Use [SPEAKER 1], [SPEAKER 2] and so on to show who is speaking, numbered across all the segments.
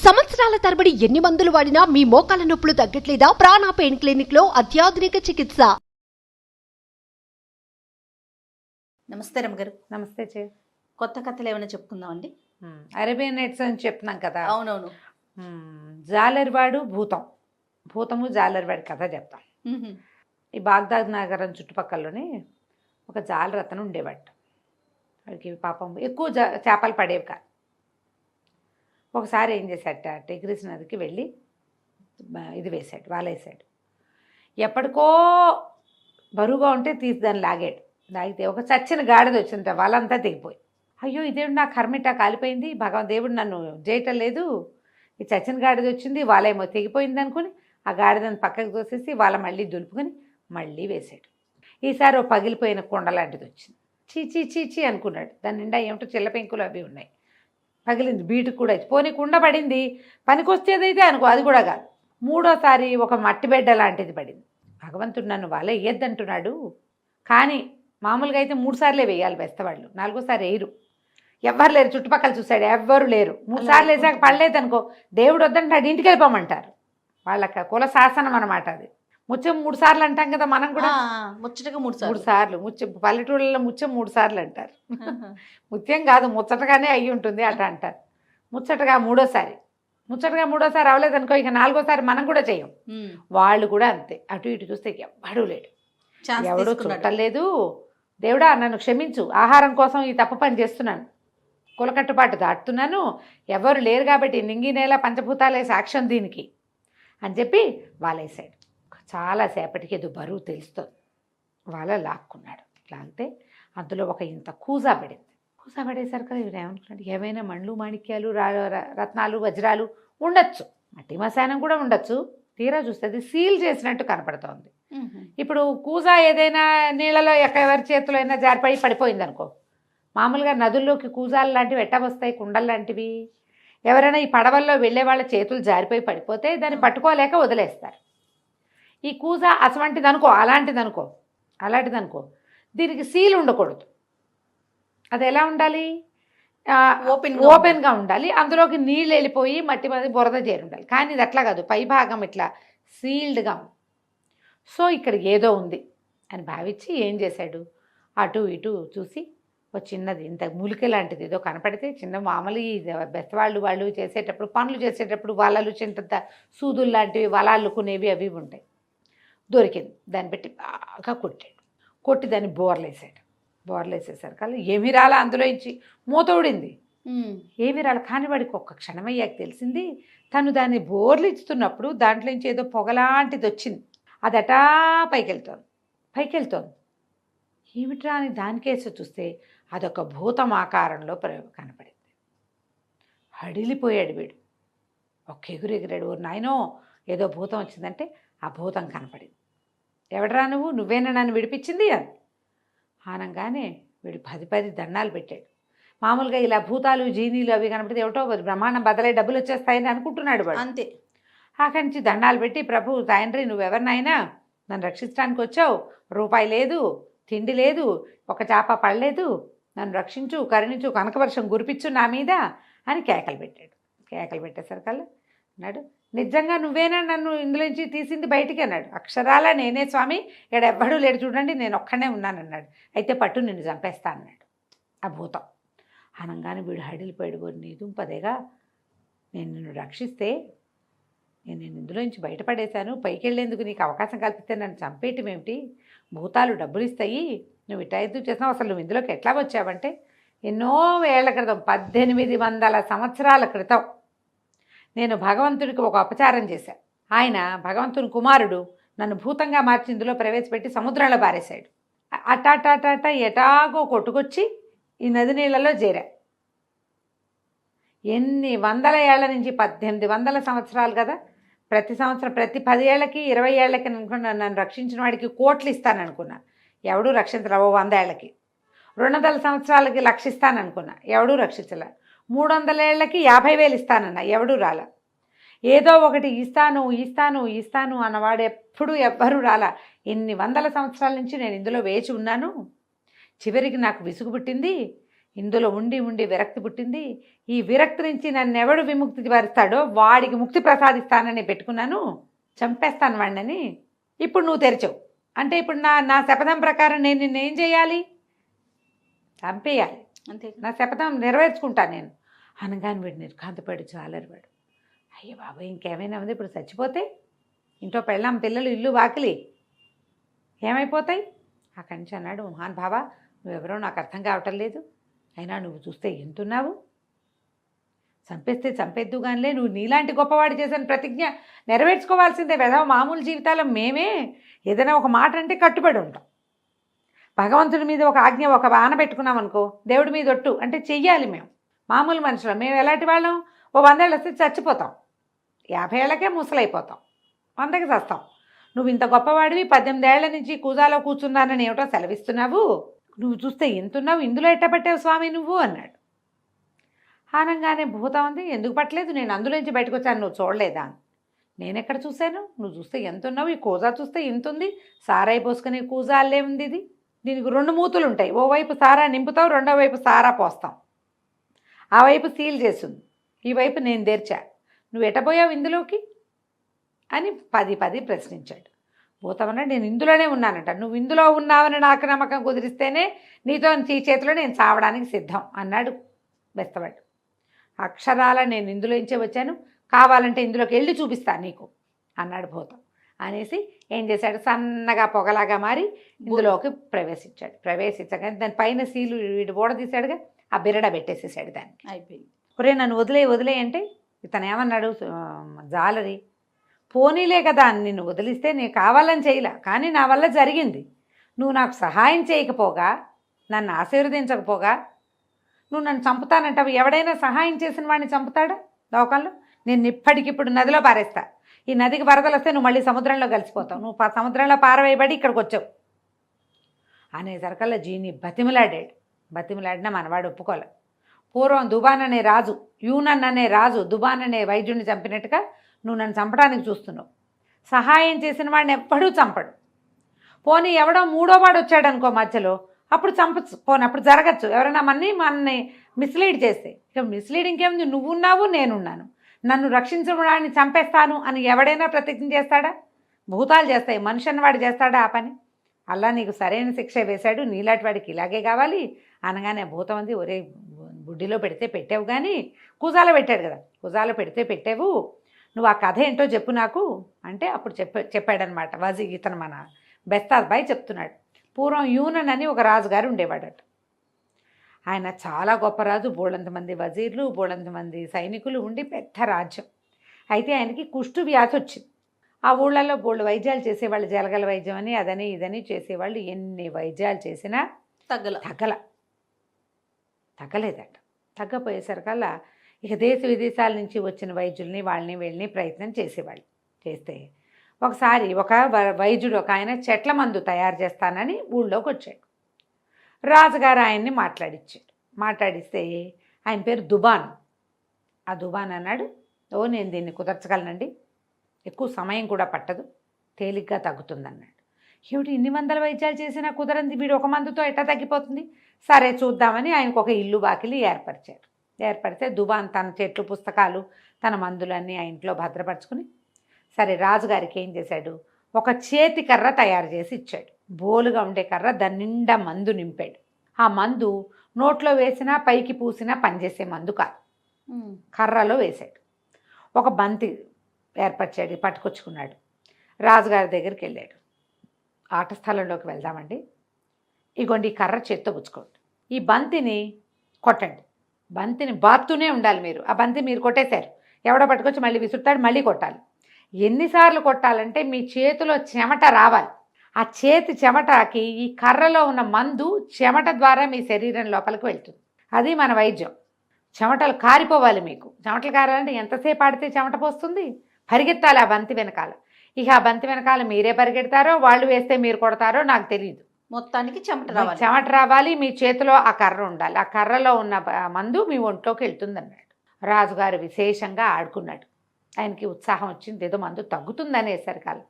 [SPEAKER 1] సంవత్సరాల తరబడి ఎన్ని మందులు వాడినా మీ మోకాల నొప్పులు తగ్గట్లేదా? ప్రాణ పెయిన్ క్లినిక్ లో అత్యాధునిక చికిత్స.
[SPEAKER 2] నమస్తే రమ్మగారు.
[SPEAKER 3] నమస్తే చే.
[SPEAKER 2] కొత్త కథలు ఏమైనా చెప్పుకుందామండి?
[SPEAKER 3] అరేబియన్ నైట్స్ అని చెప్తున్నాం కదా.
[SPEAKER 2] అవునవును.
[SPEAKER 3] జాలరివాడు భూతము జాలరివాడి కథ చెప్తాం. ఈ బాగ్దాద్ నగరం చుట్టుపక్కలలోనే ఒక జాలరతను ఉండేవాడు. వాడికి పాపం ఎక్కువ చేపలు పడేవి కాదు. ఒకసారి ఏం చేశాట, టెగ్రిస్ నదికి వెళ్ళి ఇది వేశాడు, వాలేసాడు. ఎప్పటికో బరువుగా ఉంటే తీసి దాన్ని లాగాడు. లాగితే ఒక చచ్చిన గాడిద వచ్చింది, వాళ్ళంతా తెగిపోయి. అయ్యో ఇదేమిటి నా కర్మిటా కాలిపోయింది, దేవుడు నన్ను చేయటం లేదు, ఈ చచ్చిన గాడిద వచ్చింది, వాళ్ళేమో తెగిపోయింది అనుకుని ఆ గాడిదని పక్కకు తోసేసి వాళ్ళ మళ్ళీ దులుపుకొని మళ్ళీ వేశాడు. ఈసారి ఓ పగిలిపోయిన కొండ లాంటిది వచ్చింది. చీచీ చీచీ అనుకున్నాడు. దాని నిండా ఏమిటో చిల్ల పెంకులు అవి ఉన్నాయి. పగిలింది, బీటుకు కూడా పోనీ కుండ పడింది, పనికొచ్చేదైతే అనుకో, అది కూడా కాదు. మూడోసారి ఒక మట్టి బిడ్డ లాంటిది పడింది. భగవంతుడు నన్ను వాళ్ళే వేయద్దంటున్నాడు, కానీ మామూలుగా అయితే 3 సార్లే వేయాలి బెస్తవాళ్ళు, 4ఓసారి వేయరు. ఎవ్వరు లేరు, చుట్టుపక్కల చూశాడు ఎవ్వరు లేరు. 3 సార్లు వేసాక పడలేదు అనుకో, దేవుడు వద్దంటాడు, ఇంటికి వెళ్ళిపోమంటారు. వాళ్ళకి కుల శాసనం అనమాట అది. ముత్యం 3 సార్లు అంటాం కదా మనం కూడా.
[SPEAKER 2] ముచ్చటగా
[SPEAKER 3] 3 సార్లు ముత్యం, పల్లెటూళ్ళలో ముత్యం 3 సార్లు అంటారు. ముత్యం కాదు, ముచ్చటగానే అయ్యి ఉంటుంది అట్లా అంటారు. ముచ్చటగా మూడోసారి అవ్వలేదనుకో, ఇక 4ఓసారి మనం కూడా చేయం. వాళ్ళు కూడా అంతే. అటు ఇటు చూస్తే ఎవ్వడూ లేడు, ఎవడూ చుట్టలేదు. దేవుడా నన్ను క్షమించు, ఆహారం కోసం ఈ తప్పు పని చేస్తున్నాను, కులకట్టుబాటు దాటుతున్నాను, ఎవరు లేరు కాబట్టి నింగి నేల పంచభూతాలే సాక్ష్యం దీనికి అని చెప్పి వాలేసాడు. చాలాసేపటికి ఏదో బరువు తెలుస్తుంది. వాళ్ళ లాక్కున్నాడు. లాగితే అందులో ఒక ఇంత కూజా పడింది. కూజా పడేసరికి ఇవి ఏమనుకున్నాడు, ఏమైనా మండ్లు మాణిక్యాలు రత్నాలు వజ్రాలు ఉండొచ్చు, మట్టి మశానం కూడా ఉండొచ్చు. తీరా చూస్తే అది సీల్ చేసినట్టు కనపడుతోంది. ఇప్పుడు కూజా ఏదైనా నీళ్ళలో ఎవరి చేతిలో అయినా జారిపడి పడిపోయింది అనుకో, మామూలుగా నదుల్లోకి కూజాలు లాంటివి ఎట్టా వస్తాయి, కుండలు లాంటివి. ఎవరైనా ఈ పడవల్లో వెళ్ళే వాళ్ళ చేతులు జారిపోయి పడిపోతే దాన్ని పట్టుకోలేక వదిలేస్తారు. ఈ కూజా అటువంటిదనుకో, అలాంటిదనుకో, దీనికి సీల్ ఉండకూడదు. అది ఎలా ఉండాలి, ఓపెన్గా ఉండాలి. అందులోకి నీళ్ళు వెళ్ళిపోయి మట్టి మీద బురద చేరి ఉండాలి. కానీ ఇది అట్లా కాదు, పై భాగం ఇట్లా సీల్డ్గా ఉంది. సో ఇక్కడ ఏదో ఉంది అని భావించి ఏం చేశాడు, అటు ఇటు చూసి ఒక చిన్నది ఇంత మూలిక లాంటిది ఏదో కనపడితే, చిన్న మామూలు బెస్తవాళ్ళు చేసేటప్పుడు, పనులు చేసేటప్పుడు వలలు చిన్న సూదులు లాంటివి వలాళ్ళుకునేవి అవి ఉంటాయి. దొరికింది, దాన్ని పెట్టి బాగా కొట్టి దాన్ని బోర్లేసేసరికి ఏమి రాలా, అందులో ఇచ్చి మూతోడింది, ఏమి రాల. కానీ వాడికి ఒక్క క్షణమయ్యాక తెలిసింది, తను దాన్ని బోర్లు ఇస్తున్నప్పుడు దాంట్లో నుంచి ఏదో పొగలాంటిది వచ్చింది. అది అటా పైకెళ్తోంది. ఏమిట్రా అని దానికేసి చూస్తే అదొక భూతం ఆకారంలో కనపడింది. హడిలిపోయాడు వీడు, ఒక్క ఎగురెగిరాడు. ఓ నాయనో ఏదో భూతం వచ్చిందంటే ఆ భూతం కనపడింది. ఎవడరా నువ్వేనా నన్ను విడిపించింది అని అనగానే వీడు 10 దండాలు పెట్టాడు. మామూలుగా ఇలా భూతాలు జీనీలు అవి కనపడితే ఏమిటో బ్రహ్మాండం బదలై డబ్బులు వచ్చేస్తాయని అనుకుంటున్నాడు వాడు. అంతే. అక్కడి నుంచి దండాలు పెట్టి, ప్రభు తండ్రి నువ్వెవరినైనా నన్ను రక్షించడానికి వచ్చావు, రూపాయి లేదు, తిండి లేదు, ఒక చేప పడలేదు, నన్ను రక్షించు, కరుణించు, కనకవర్షం కురిపించు నా మీద అని కేకలు పెట్టాడు. కేకలు పెట్టేసరికల్లా అన్నాడు, నిజంగా నువ్వేనా నన్ను ఇందులోంచి తీసింది బయటికి అన్నాడు. అక్షరాలా నేనే స్వామి, ఇక్కడ ఎవ్వడూ లేడు చూడండి, నేను ఒక్కనే ఉన్నానన్నాడు. అయితే పట్టు నిన్ను చంపేస్తా అన్నాడు ఆ భూతం. అనగానే వీడు హడిలిపోయాడు. నీ దుంపదేగా, నేను నిన్ను రక్షిస్తే నేను ఇందులోంచి బయటపడేశాను, పైకి వెళ్ళేందుకు నీకు అవకాశం కల్పిస్తే నన్ను చంపేయటం ఏమిటి, భూతాలు డబ్బులు ఇస్తాయి, నువ్వు ఇట్టా ఎందుకు చేసినావు, అసలు నువ్వు ఇందులోకి ఎట్లా వచ్చావంటే, ఎన్నో ఏళ్ల క్రితం 1800 సంవత్సరాల క్రితం నేను భగవంతుడికి ఒక అపచారం చేశాను. ఆయన భగవంతుని కుమారుడు నన్ను భూతంగా మార్చి ఇందులో ప్రవేశపెట్టి సముద్రంలో పారేశాడు. అటాటాటాట ఎటాగో కొట్టుకొచ్చి ఈ నది నీళ్ళలో చేరా. ఎన్ని వందల ఏళ్ల నుంచి, 1800 సంవత్సరాలు కదా, ప్రతి సంవత్సరం ప్రతి 10 ఏళ్ళకి 20 ఏళ్ళకి అనుకున్నా నన్ను రక్షించిన వాడికి కోట్లు ఇస్తాననుకున్నా, ఎవడూ రక్షించరావు. 100 ఏళ్ళకి 200 సంవత్సరాలకి రక్షిస్తాననుకున్నా, ఎవడూ రక్షించలే. 300 ఏళ్ళకి 50,000 ఇస్తానన్నా, ఎవడూ రాలా. ఏదో ఒకటి ఇస్తాను అన్నవాడు ఎప్పుడూ ఎవ్వరూ రాలా. ఎన్ని వందల సంవత్సరాల నుంచి నేను ఇందులో వేచి ఉన్నాను. చివరికి నాకు విసుగు పుట్టింది, ఇందులో ఉండి ఉండి విరక్తి పుట్టింది. ఈ విరక్తి నుంచి నన్ను ఎవడు విముక్తి పరుస్తాడో వాడికి ముక్తి ప్రసాదిస్తానని పెట్టుకున్నాను, చంపేస్తాను వాడిని. ఇప్పుడు నువ్వు తెరిచావు అంటే ఇప్పుడు నా శపథం ప్రకారం నేను నిన్నేం చేయాలి? చంపేయాలి.
[SPEAKER 2] అంతే.
[SPEAKER 3] నా శపథం నెరవేర్చుకుంటాను నేను అనగానే వీడు నిర్ఘాంతపడి చాలరివాడు. అయ్యో బాబు, ఇంకేమైనా ఉంది? ఇప్పుడు చచ్చిపోతే ఇంట్లో పెళ్ళాం పిల్లలు ఇల్లు వాకిలి ఏమైపోతాయి? అక్కడి నుంచి అన్నాడు, మహాన్ బాబా నువ్వెవరో నాకు అర్థం కావటం లేదు, అయినా నువ్వు చూస్తే ఎంతున్నావు, చంపేస్తే చంపేద్దు కానిలే, నువ్వు నీలాంటి గొప్పవాడు చేసిన ప్రతిజ్ఞ నెరవేర్చుకోవాల్సిందే. వెధవ మామూలు జీవితాల్లో మేమే ఏదైనా ఒక మాట అంటే కట్టుబడి ఉంటాం. భగవంతుడి మీద ఒక ఆజ్ఞ ఒక బాణ పెట్టుకున్నాం అనుకో, దేవుడి మీద ఒట్టు అంటే చెయ్యాలి. మేము మామూలు మనుషులం. మేము ఎలాంటి వాళ్ళం? ఓ 100 ఏళ్ళు వస్తే చచ్చిపోతాం, 50 ఏళ్ళకే ముసలైపోతాం, 100కి చస్తాం. నువ్వు ఇంత గొప్పవాడివి, 18 ఏళ్ల నుంచి కూజాలో కూర్చున్నానని ఏమిటో సెలవిస్తున్నావు, నువ్వు చూస్తే ఎంతున్నావు, ఇందులో ఎట్టబట్టావు స్వామి నువ్వు అన్నాడు. ఆనంగానే భూతం ఉంది, ఎందుకు పట్టలేదు, నేను అందులోంచి బయటకు వచ్చాను, నువ్వు చూడలేదా? నేను ఎక్కడ చూశాను, నువ్వు చూస్తే ఎంతున్నావు, ఈ కూజా చూస్తే ఎంతుంది, సారాయి పోసుకునే కూజాలే ఉంది ఇది. దీనికి 2 మూతులు ఉంటాయి, ఓవైపు సారా నింపుతావు, రెండో వైపు సారా పోస్తాం. ఆ వైపు సీల్ చేస్తుంది, ఈ వైపు నేను తెరిచా, నువ్వు ఎటపోయావు ఇందులోకి అని 10 ప్రశ్నించాడు. భూతమన్నాడు, నేను ఇందులోనే ఉన్నానంట, నువ్వు ఇందులో ఉన్నావని నాకు నమ్మకం కుదిరిస్తేనే నీతో ఈ చేతిలో నేను చావడానికి సిద్ధం అన్నాడు బెస్తవాడు. అక్షరాల నేను ఇందులోంచే వచ్చాను, కావాలంటే ఇందులోకి వెళ్ళి చూపిస్తాను నీకు అన్నాడు భూతం. అనేసి ఏం చేశాడు, సన్నగా పొగలాగా మారి ఇందులోకి ప్రవేశించగానే దాని పైన సీలు వీడు బోడ తీశాడుగా, ఆ బిరడ పెట్టేసేసాడు దానికి.
[SPEAKER 2] అయిపోయింది.
[SPEAKER 3] ఒరే నన్ను వదిలే అంటే ఇతను ఏమన్నాడు, జాలరి పోనీలే కదా, నిన్ను వదిలిస్తే నేను కావాలని చేయలే, కానీ నా వల్ల జరిగింది. నువ్వు నాకు సహాయం చేయకపోగా, నన్ను ఆశీర్వదించకపోగా నువ్వు నన్ను చంపుతానంటావు. ఎవడైనా సహాయం చేసిన వాడిని చంపుతాడా లోకంలో? నేను ఇప్పటికిప్పుడు నదిలో పారేస్తా, ఈ నదికి వరదలు వస్తే నువ్వు మళ్ళీ సముద్రంలో కలిసిపోతావు, నువ్వు సముద్రంలో పారవేయబడి ఇక్కడికి వచ్చావు అనేసరికల్లా జీని బతిమలాడినా మనవాడు ఒప్పుకోలే. పూర్వం దుబాన్ అనే రాజు, యూనన్ అనే రాజు దుబాన్ అనే వైద్యుడిని చంపినట్టుగా నువ్వు నన్ను చంపడానికి చూస్తున్నావు. సహాయం చేసిన వాడిని ఎప్పుడూ చంపడు. పోనీ ఎవడో 3వ వాడు వచ్చాడు అనుకో మధ్యలో, అప్పుడు చంపచ్చు, పోనీ అప్పుడు జరగచ్చు. ఎవరైనా మనని మిస్లీడ్ చేస్తే. ఇక మిస్లీడ్ ఇంకేముంది, నువ్వున్నావు నేనున్నాను, నన్ను రక్షించడాన్ని చంపేస్తాను అని ఎవడైనా ప్రతిజ్ఞ చేస్తాడా? భూతాలు చేస్తాయి, మనిషి అన్నవాడు చేస్తాడా ఆ పని? అలా నీకు సరైన శిక్ష వేశాడు, నీలాంటి వాడికి ఇలాగే కావాలి అనగానే భూతం అంది, ఒరే బుడ్డిలో పెడితే పెట్టావు కానీ కూజాలో పెట్టాడు కదా, కూజాలో పెడితే పెట్టావు, నువ్వు ఆ కథ ఏంటో చెప్పు నాకు అంటే అప్పుడు చెప్పాడనమాట. ఇతను మన బెస్తాబాయ్ చెప్తున్నాడు. పూర్వం యూనన్ అని ఒక రాజుగారు ఉండేవాడట. ఆయన చాలా గొప్ప రాజు, బోళంతమంది వజీర్లు, బోళంతమంది సైనికులు ఉండి పెద్ద రాజ్యం. అయితే ఆయనకి కుష్టు వ్యాధి వచ్చింది. ఆ ఊళ్ళల్లో బోళ్ళు వైద్యాలు చేసేవాళ్ళు, జలగల వైద్యం అని అదని ఇదని చేసేవాళ్ళు. ఎన్ని వైద్యాలు చేసినా తగ్గలేదట. తగ్గపోయేసరికల్లా ఇక దేశ విదేశాల నుంచి వచ్చిన వైద్యుల్ని వీళ్ళని ప్రయత్నం చేసేవాళ్ళు. చేస్తే ఒకసారి ఒక వైద్యుడు ఒక ఆయన చెట్ల మందు తయారు చేస్తానని ఊళ్ళోకి వచ్చాడు. రాజుగారు ఆయన్ని మాట్లాడిస్తే ఆయన పేరు దుబాన్. ఆ దుబాన్ అన్నాడు, నేను దీన్ని కుదర్చగలనండి, ఎక్కువ సమయం కూడా పట్టదు, తేలిగ్గా తగ్గుతుందన్నాడు. ఏమిటి ఇన్ని వందల వైద్యాలు చేసినా కుదరంది, వీడు ఒక మందుతో ఎట్లా తగ్గిపోతుంది? సరే చూద్దామని ఆయనకు ఒక ఇల్లు వాకిలి ఏర్పడితే దుబాన్ తన చెట్లు పుస్తకాలు తన మందులన్నీ ఆ ఇంట్లో భద్రపరుచుకుని, సరే రాజుగారికి ఏం చేశాడు, ఒక చేతి కర్ర తయారు చేసి ఇచ్చాడు. బోలుగా ఉండే కర్ర, దాని నిండా మందు నింపాడు. ఆ మందు నోట్లో వేసినా పైకి పూసినా పనిచేసే మందు కాదు, కర్రలో వేశాడు. ఒక బంతి ఏర్పరిచాడు, పట్టుకొచ్చుకున్నాడు. రాజుగారి దగ్గరికి వెళ్ళాడు. ఆట స్థలంలోకి వెళ్దామండి, ఇగోండి ఈ కర్ర చేత్తో పుచ్చుకోండి, ఈ బంతిని కొట్టండి, బంతిని బాత్తూనే ఉండాలి మీరు. ఆ బంతి మీరు కొట్టేశారు, ఎవడో పట్టుకొచ్చి మళ్ళీ విసురుతాడు, మళ్ళీ కొట్టాలి. ఎన్నిసార్లు కొట్టాలంటే మీ చేతిలో చెమట రావాలి. ఆ చేతి చెమటకి ఈ కర్రలో ఉన్న మందు చెమట ద్వారా మీ శరీరం లోపలికి వెళ్తుంది. అది మన వైద్యం. చెమటలు కారిపోవాలి మీకు. చెమటలు కారాలంటే ఎంతసేపు ఆడితే చెమట పోస్తుంది? పరిగెత్తాలి ఆ బంతి వెనకాల. ఇక ఆ బంతి వెనకాల మీరే పరిగెడతారో వాళ్ళు వేస్తే మీరు కొడతారో నాకు తెలియదు,
[SPEAKER 2] మొత్తానికి చెమట
[SPEAKER 3] రావాలి. మీ చేతిలో ఆ కర్ర ఉండాలి, ఆ కర్రలో ఉన్న మందు మీ ఒంట్లోకి వెళ్తుంది అన్నాడు. రాజుగారు విశేషంగా ఆడుకున్నాడు. ఆయనకి ఉత్సాహం వచ్చింది, ఏదో మందు తగ్గుతుందనేసరికాల.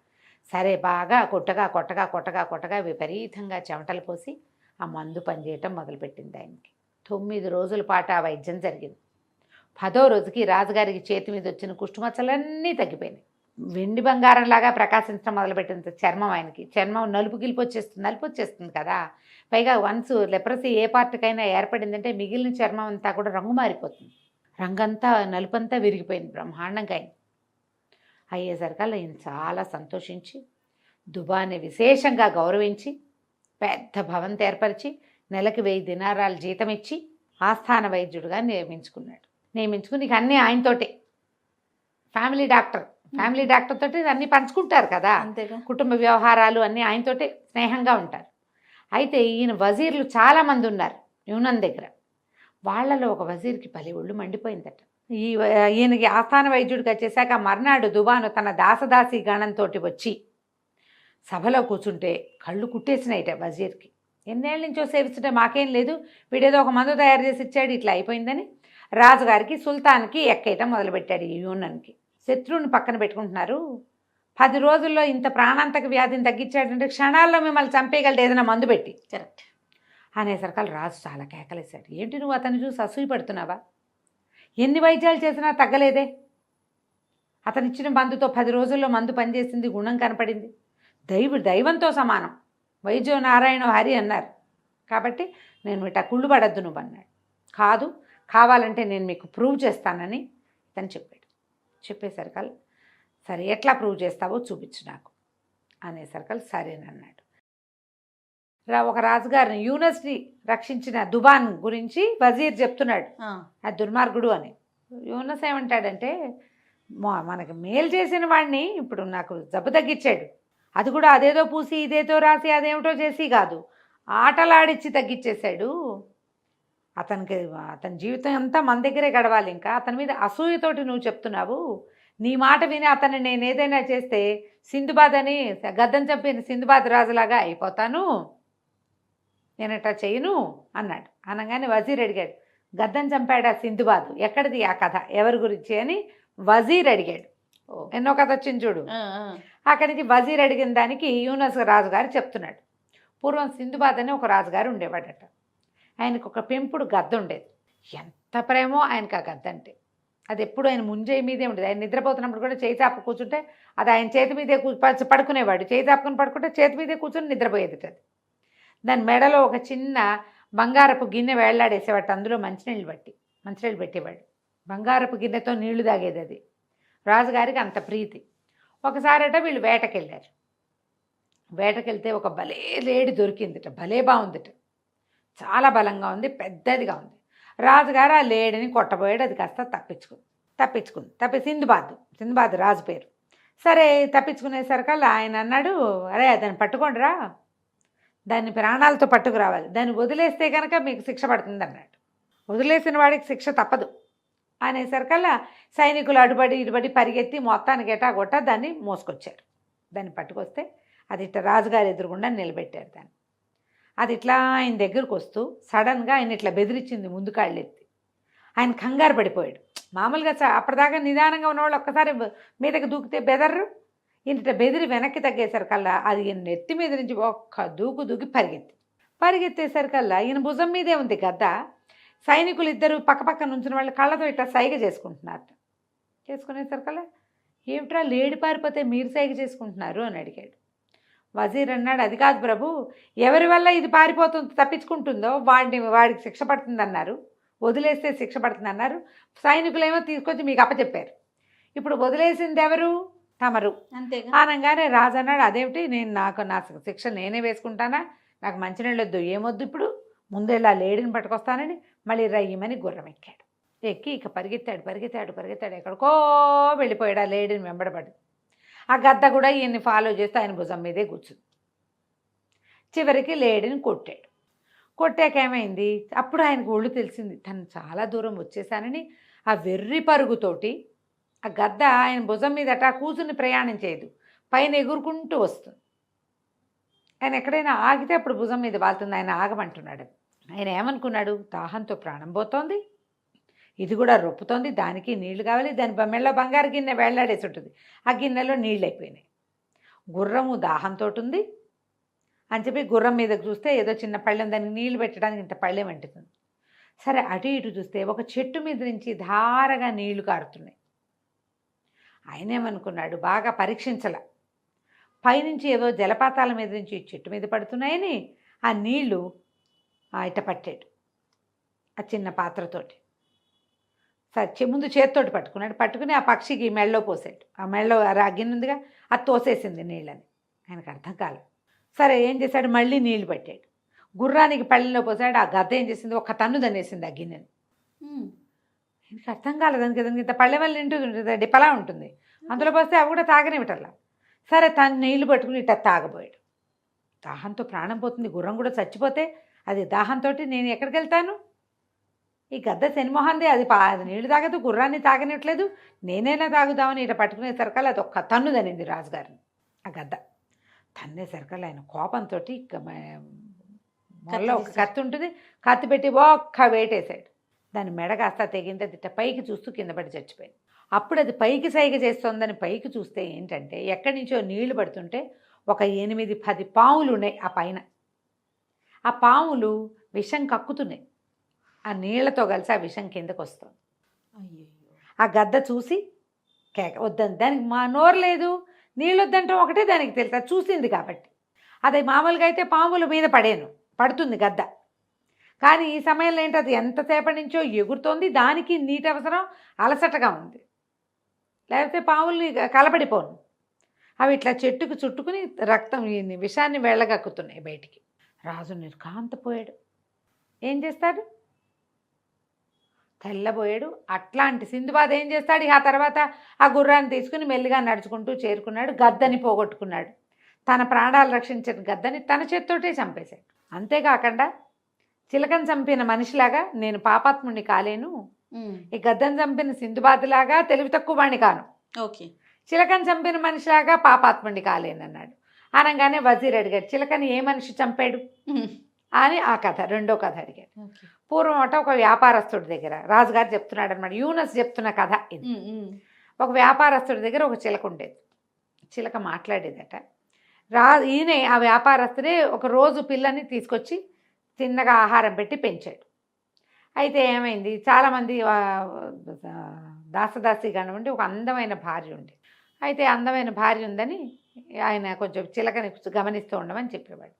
[SPEAKER 3] సరే బాగా కొట్టగా విపరీతంగా చెమటలు పోసి ఆ మందు పనిచేయటం మొదలుపెట్టింది ఆయనకి. 9 రోజుల పాటు ఆ వైద్యం జరిగింది. 10వ రోజుకి రాజుగారికి చేతి మీద వచ్చిన కుష్టుమచ్చలన్నీ తగ్గిపోయినాయి. వెండి బంగారంలాగా ప్రకాశించడం మొదలుపెట్టింది చర్మం. ఆయనకి చర్మం నలుపు వచ్చేస్తుంది కదా. పైగా వన్స్ లెప్రసీ ఏ పార్ట్కైనా ఏర్పడిందంటే మిగిలిన చర్మం అంతా కూడా రంగు మారిపోతుంది. రంగంతా నలుపంతా విరిగిపోయింది బ్రహ్మాండంగా. ఆయన అయ్యేసరికల్లా ఈయన చాలా సంతోషించి దుబాని విశేషంగా గౌరవించి పెద్ద భవంతి ఏర్పరిచి నెలకి 1000 దినారాలు జీతం ఇచ్చి ఆస్థాన వైద్యుడిగా నియమించుకుని ఇక అన్నీ ఆయనతోటే. ఫ్యామిలీ డాక్టర్ తోటి అన్నీ పంచుకుంటారు కదా,
[SPEAKER 2] అంతేగా.
[SPEAKER 3] కుటుంబ వ్యవహారాలు అన్నీ ఆయనతోటే స్నేహంగా ఉంటారు. అయితే ఈయన వజీర్లు చాలామంది ఉన్నారు యూనన్ దగ్గర. వాళ్ళలో ఒక వజీర్కి భలే ఒళ్ళు మండిపోయిందట. ఈయనకి ఆస్థాన వైద్యుడికి వచ్చేసాక మర్నాడు దుబాను తన దాసదాసి గణంతో వచ్చి సభలో కూర్చుంటే కళ్ళు కుట్టేసినాయిట వజీర్కి. ఎన్నేళ్ళ నుంచో సేవిస్తుంటే మాకేం లేదు, వీడేదో ఒక మందు తయారు చేసి ఇచ్చాడు, ఇట్లా అయిపోయిందని రాజుగారికి సుల్తాన్కి ఎక్కేయటం మొదలుపెట్టాడు. ఈ యూనన్కి శత్రువుని పక్కన పెట్టుకుంటున్నారు, 10 రోజుల్లో ఇంత ప్రాణాంతక వ్యాధిని తగ్గించాడంటే క్షణాల్లో మిమ్మల్ని చంపేయగలడు ఏదైనా మందు పెట్టి.
[SPEAKER 2] కరెక్ట్
[SPEAKER 3] అనేసరికల్ రాజు చాలా కేకలేశాడు. ఏంటి నువ్వు అతన్ని చూసి అసూయ పడుతున్నావా? ఎన్ని వైద్యాలు చేసినా తగ్గలేదే. అతను ఇచ్చిన మందుతో 10 రోజుల్లో మందు పనిచేసింది, గుణం కనపడింది. దైవంతో సమానం, వైద్యో నారాయణ హరి అన్నారు. కాబట్టి నేను ఇట్లా కుళ్ళు పడద్దు నువ్వు అన్నాడు. కాదు, కావాలంటే నేను మీకు ప్రూవ్ చేస్తానని ఇతను చెప్పేసరికల్ సరే ఎట్లా ప్రూవ్ చేస్తావో చూపించు నాకు అనేసరికల్ సరేనన్నాడు. ఒక రాజుగారిని యూనస్ని రక్షించిన దుబాన్ గురించి వజీర్ చెప్తున్నాడు, ఆ దుర్మార్గుడు అని. యూనస్ ఏమంటాడంటే, మనకి మేలు చేసిన వాడిని ఇప్పుడు నాకు జబ్బు తగ్గించాడు, అది కూడా అదేదో పూసి ఇదేదో రాసి అదేమిటో చేసి కాదు, ఆటలాడిచ్చి తగ్గించేశాడు. అతని జీవితం అంతా మన దగ్గరే గడవాలి, ఇంకా అతని మీద అసూయతోటి నువ్వు చెప్తున్నావు. నీ మాట విని అతన్ని నేను ఏదైనా చేస్తే సింధుబాద్ అని గద్దం చంపిన సింధుబాద్ రాజులాగా అయిపోతాను, నేను ఇట్లా చేయను అన్నాడు. అనగానే వజీర్ అడిగాడు, గద్దం చంపాడా సింధుబాద్, ఎక్కడిది ఆ కథ, ఎవరి గురించి అని వజీర్ అడిగాడు. ఎన్నో కథ వచ్చింది చూడు. అక్కడి నుంచి వజీర్ అడిగిన దానికి యూనస్ రాజుగారు చెప్తున్నాడు. పూర్వం సింధుబాద్ అని ఒక రాజుగారు ఉండేవాడట. ఆయనకు ఒక పెంపుడు గద్ద ఉండేది. ఎంత ప్రేమో ఆయనకు ఆ గద్ద అంటే. అది ఎప్పుడు ఆయన ముంజేయి మీదే ఉండేది. ఆయన నిద్రపోతున్నప్పుడు కూడా చేయి చాపు కూర్చుంటే అది ఆయన చేతి మీదే పడుకునేవాడు. చేయి చాపుకొని పడుకుంటే చేతి మీదే కూర్చొని నిద్రపోయేది. అది దాని మెడలో ఒక చిన్న బంగారపు గిన్నె వేళ్లాడేసేవాడు, అందులో మంచినీళ్ళు పెట్టేవాడు. బంగారపు గిన్నెతో నీళ్లు తాగేది అది. రాజుగారికి అంత ప్రీతి. ఒకసారట వీళ్ళు వేటకెళ్ళారు. వేటకెళ్తే ఒక భలే లేడి దొరికిందిట, భలే బాగుందిట, చాలా బలంగా ఉంది, పెద్దదిగా ఉంది. రాజుగారు ఆ లేడిని కొట్టబోయాడు, అది కాస్త తప్పించుకుంది. సింధుబాద్ రాజు పేరు. సరే తప్పించుకునేసరికల్లా ఆయన అన్నాడు, అరే దాన్ని పట్టుకోండిరా, దాన్ని ప్రాణాలతో పట్టుకురావాలి, దాన్ని వదిలేస్తే కనుక మీకు శిక్ష పడుతుంది అన్నాడు. వదిలేసిన వాడికి శిక్ష తప్పదు అనేసరికల్లా సైనికులు ఇటుబడి పరిగెత్తి మొత్తానికి ఎటాగొట్ట దాన్ని మోసుకొచ్చారు. దాన్ని పట్టుకొస్తే అది ఇట్లా రాజుగారు ఎదురుగుండా నిలబెట్టారు దాన్ని. అది ఇట్లా ఆయన దగ్గరకు వస్తూ సడన్గా ఆయన ఇట్లా బెదిరించింది ముందు కాళ్ళెత్తి. ఆయన కంగారు పడిపోయాడు. మామూలుగా అప్పటిదాకా నిదానంగా ఉన్నవాళ్ళు ఒక్కసారి మీదకి దూకితే బెదర్రు. ఇంత బెదిరి వెనక్కి తగ్గేసరికల్లా అది ఈయన నెత్తి మీద నుంచి ఒక్క దూకి పరిగెత్తేసరికల్లా ఈయన భుజం మీదే ఉంది గద్ద. సైనికులు ఇద్దరు పక్కపక్క నుంచిన వాళ్ళు కళ్ళతో ఇట్లా సైగ చేసుకునేసరికల్లా ఏమిట్రా లేడి పారిపోతే మీరు సైగ చేసుకుంటున్నారు అని అడిగాడు. వజీర్ అన్నాడు, అది కాదు ప్రభు, ఎవరి వల్ల ఇది తప్పించుకుంటుందో వాడికి శిక్ష పడుతుంది అన్నారు, వదిలేస్తే శిక్ష పడుతుంది అన్నారు. సైనికులేమో తీసుకొచ్చి మీకు అప్పచెప్పారు. ఇప్పుడు వదిలేసింది ఎవరు? తమరు అనగానే రాజు అన్నాడు, అదేమిటి, నా శిక్ష నేనే వేసుకుంటానా, నాకు మంచినీళ్ళు వద్దు, ఏమొద్దు, ఇప్పుడు ముందు ఇలా లేడిని పట్టుకొస్తానని మళ్ళీ రయ్యమని గుర్రం ఎక్కాడు. ఎక్కి ఇక పరిగెత్తాడు, ఎక్కడికో వెళ్ళిపోయాడు. ఆ లేడిని వెంబడబడి ఆ గద్ద కూడా ఈయన్ని ఫాలో చేస్తే ఆయన భుజం మీదే కూర్చుంది. చివరికి లేడిని కొట్టాక ఏమైంది, అప్పుడు ఆయనకు ఒళ్ళు తెలిసింది, తను చాలా దూరం వచ్చేసానని. ఆ వెర్రి పరుగుతోటి ఆ గద్ద ఆయన భుజం మీద అట్టా కూర్చుని ప్రయాణం చేయదు, పైన ఎగురుకుంటూ వస్తుంది. ఆయన ఎక్కడైనా ఆగితే అప్పుడు భుజం మీద వాళ్తుంది. ఆయన ఆగమంటున్నాడు. ఆయన ఏమనుకున్నాడు, దాహంతో ప్రాణం పోతోంది, ఇది కూడా రొప్పుతోంది, దానికి నీళ్లు కావాలి, దాని మెళ్ళ బంగారు గిన్నె వేళ్లాడేసి ఉంటుంది, ఆ గిన్నెలో నీళ్ళు అయిపోయినాయి. గుర్రము దాహంతో ఉంది అని చెప్పి గుర్రం మీదకి చూస్తే ఏదో చిన్న పళ్ళెం, దానికి నీళ్లు పెట్టడానికి ఇంత పళ్ళెం అంటుతుంది. సరే అటు ఇటు చూస్తే ఒక చెట్టు మీద నుంచి ధారగా నీళ్లు కారుతున్నాయి. ఆయనేమనుకున్నాడు, బాగా పరీక్షించల, పైనుంచి ఏదో జలపాతాల మీద నుంచి చెట్టు మీద పడుతున్నాయని ఆ నీళ్లు ఇట పట్టాడు ఆ చిన్న పాత్రతోటి. సరే ముందు చేతితోటి పట్టుకున్నాడు, పట్టుకుని ఆ పక్షికి మెళ్ళలో పోసాడు. ఆ మెళ్ళలో ఆ గిన్నె ఉందిగా, అది తోసేసింది నీళ్ళని. ఆయనకు అర్థం కాలేదు. సరే ఏం చేశాడు, మళ్ళీ నీళ్లు పట్టాడు, గుర్రానికి పళ్ళెంలో పోసాడు. ఆ గద్ద ఏం చేసింది, ఒక తన్ను దన్నేసింది ఆ గిన్నెని. ఆయనకి అర్థం కాలేదు, దానికి ఇంత పళ్ళె వల్ల ఉంటుంది, డిపలా ఉంటుంది, అందులో పోస్తే అవి కూడా తాగనివిటల్లా. సరే తను నీళ్లు పట్టుకుని ఇట్లా తాగబోయాడు. దాహంతో ప్రాణం పోతుంది, గుర్రం కూడా చచ్చిపోతే అది దాహంతో నేను ఎక్కడికి వెళ్తాను? ఈ గద్ద శనిమోహంది, అది నీళ్లు తాగదు, గుర్రాన్ని తాగనిట్లేదు, నేనైనా తాగుదామని ఇట్లా పట్టుకునేసరికల్లా అది ఒక్క తన్ను దనింది రాజుగారిని. ఆ గద్ద తన్నేసరికల్లా ఆయన కోపంతో మొదలో ఒక కత్తి ఉంటుంది, కత్తి పెట్టి ఒక్క వేటేశాడు. దాని మెడ కాస్త తెగింది, ఇట్ట పైకి చూస్తూ కింద పడి చచ్చిపోయింది. అప్పుడు అది పైకి సైగ చేస్తోందని పైకి చూస్తే ఏంటంటే ఎక్కడి నుంచో నీళ్లు పడుతుంటే ఒక 8-10 పాములు ఉన్నాయి ఆ పైన. ఆ పాములు విషం కక్కుతున్నాయి, ఆ నీళ్లతో కలిసి ఆ విషం కిందకు వస్తుంది. ఆ గద్ద చూసి కేక, వద్దని, దానికి మా నోరు లేదు, నీళ్ళు వద్దంటే ఒకటే దానికి తెలుసు, అది చూసింది కాబట్టి. అది మామూలుగా అయితే పాముల మీద పడుతుంది గద్ద, కానీ ఈ సమయంలో ఏంటి, అది ఎంతసేపటి నుంచో ఎగురుతోంది, దానికి నీటి అవసరం, అలసటగా ఉంది, లేకపోతే పాముల్ని కలబడిపోను. అవి ఇట్లా చెట్టుకు చుట్టుకుని రక్తం విషాన్ని వెళ్ళగక్కుతున్నాయి బయటికి. రాజు నిర్కాంతపోయాడు. ఏం చేస్తాడు, తెల్లబోయాడు. అట్లాంటి సింధుబాద్ ఏం చేస్తాడు, ఆ తర్వాత ఆ గుర్రాన్ని తీసుకుని మెల్లిగా నడుచుకుంటూ చేరుకున్నాడు, గద్దని పోగొట్టుకున్నాడు. తన ప్రాణాలు రక్షించిన గద్దని తన చేత్తోటే చంపేశాడు. అంతేకాకుండా చిలకను చంపిన మనిషిలాగా నేను పాపాత్ముడిని కాలేను, ఈ గద్దని చంపిన సింధుబాద్లాగా తెలివి తక్కువ వాడిని కాను,
[SPEAKER 2] ఓకే,
[SPEAKER 3] చిలకను చంపిన మనిషిలాగా పాపాత్ముడిని కాలేనన్నాడు. అనగానే వజీర్ అడిగాడు, చిలకని ఏ మనిషి చంపాడు అని ఆ కథ, రెండో కథ అడిగాడు. పూర్వం ఒక వ్యాపారస్తుడి దగ్గర రాజుగారు చెప్తున్నాడు అనమాట, యూనస్ చెప్తున్న కథ ఇది. ఒక వ్యాపారస్తుడి దగ్గర ఒక చిలక ఉండేది. చిలక మాట్లాడేదట. ఈయన ఆ వ్యాపారస్తుడే ఒక రోజు పిల్లని తీసుకొచ్చి చిన్నగా ఆహారం పెట్టి పెంచాడు. అయితే ఏమైంది, చాలామంది దాసదాసి కానివ్వండి, ఒక అందమైన భార్య ఉంది. అయితే అందమైన భార్య ఉందని ఆయన కొంచెం చిలకని గమనిస్తూ ఉండమని చెప్పేవాడు.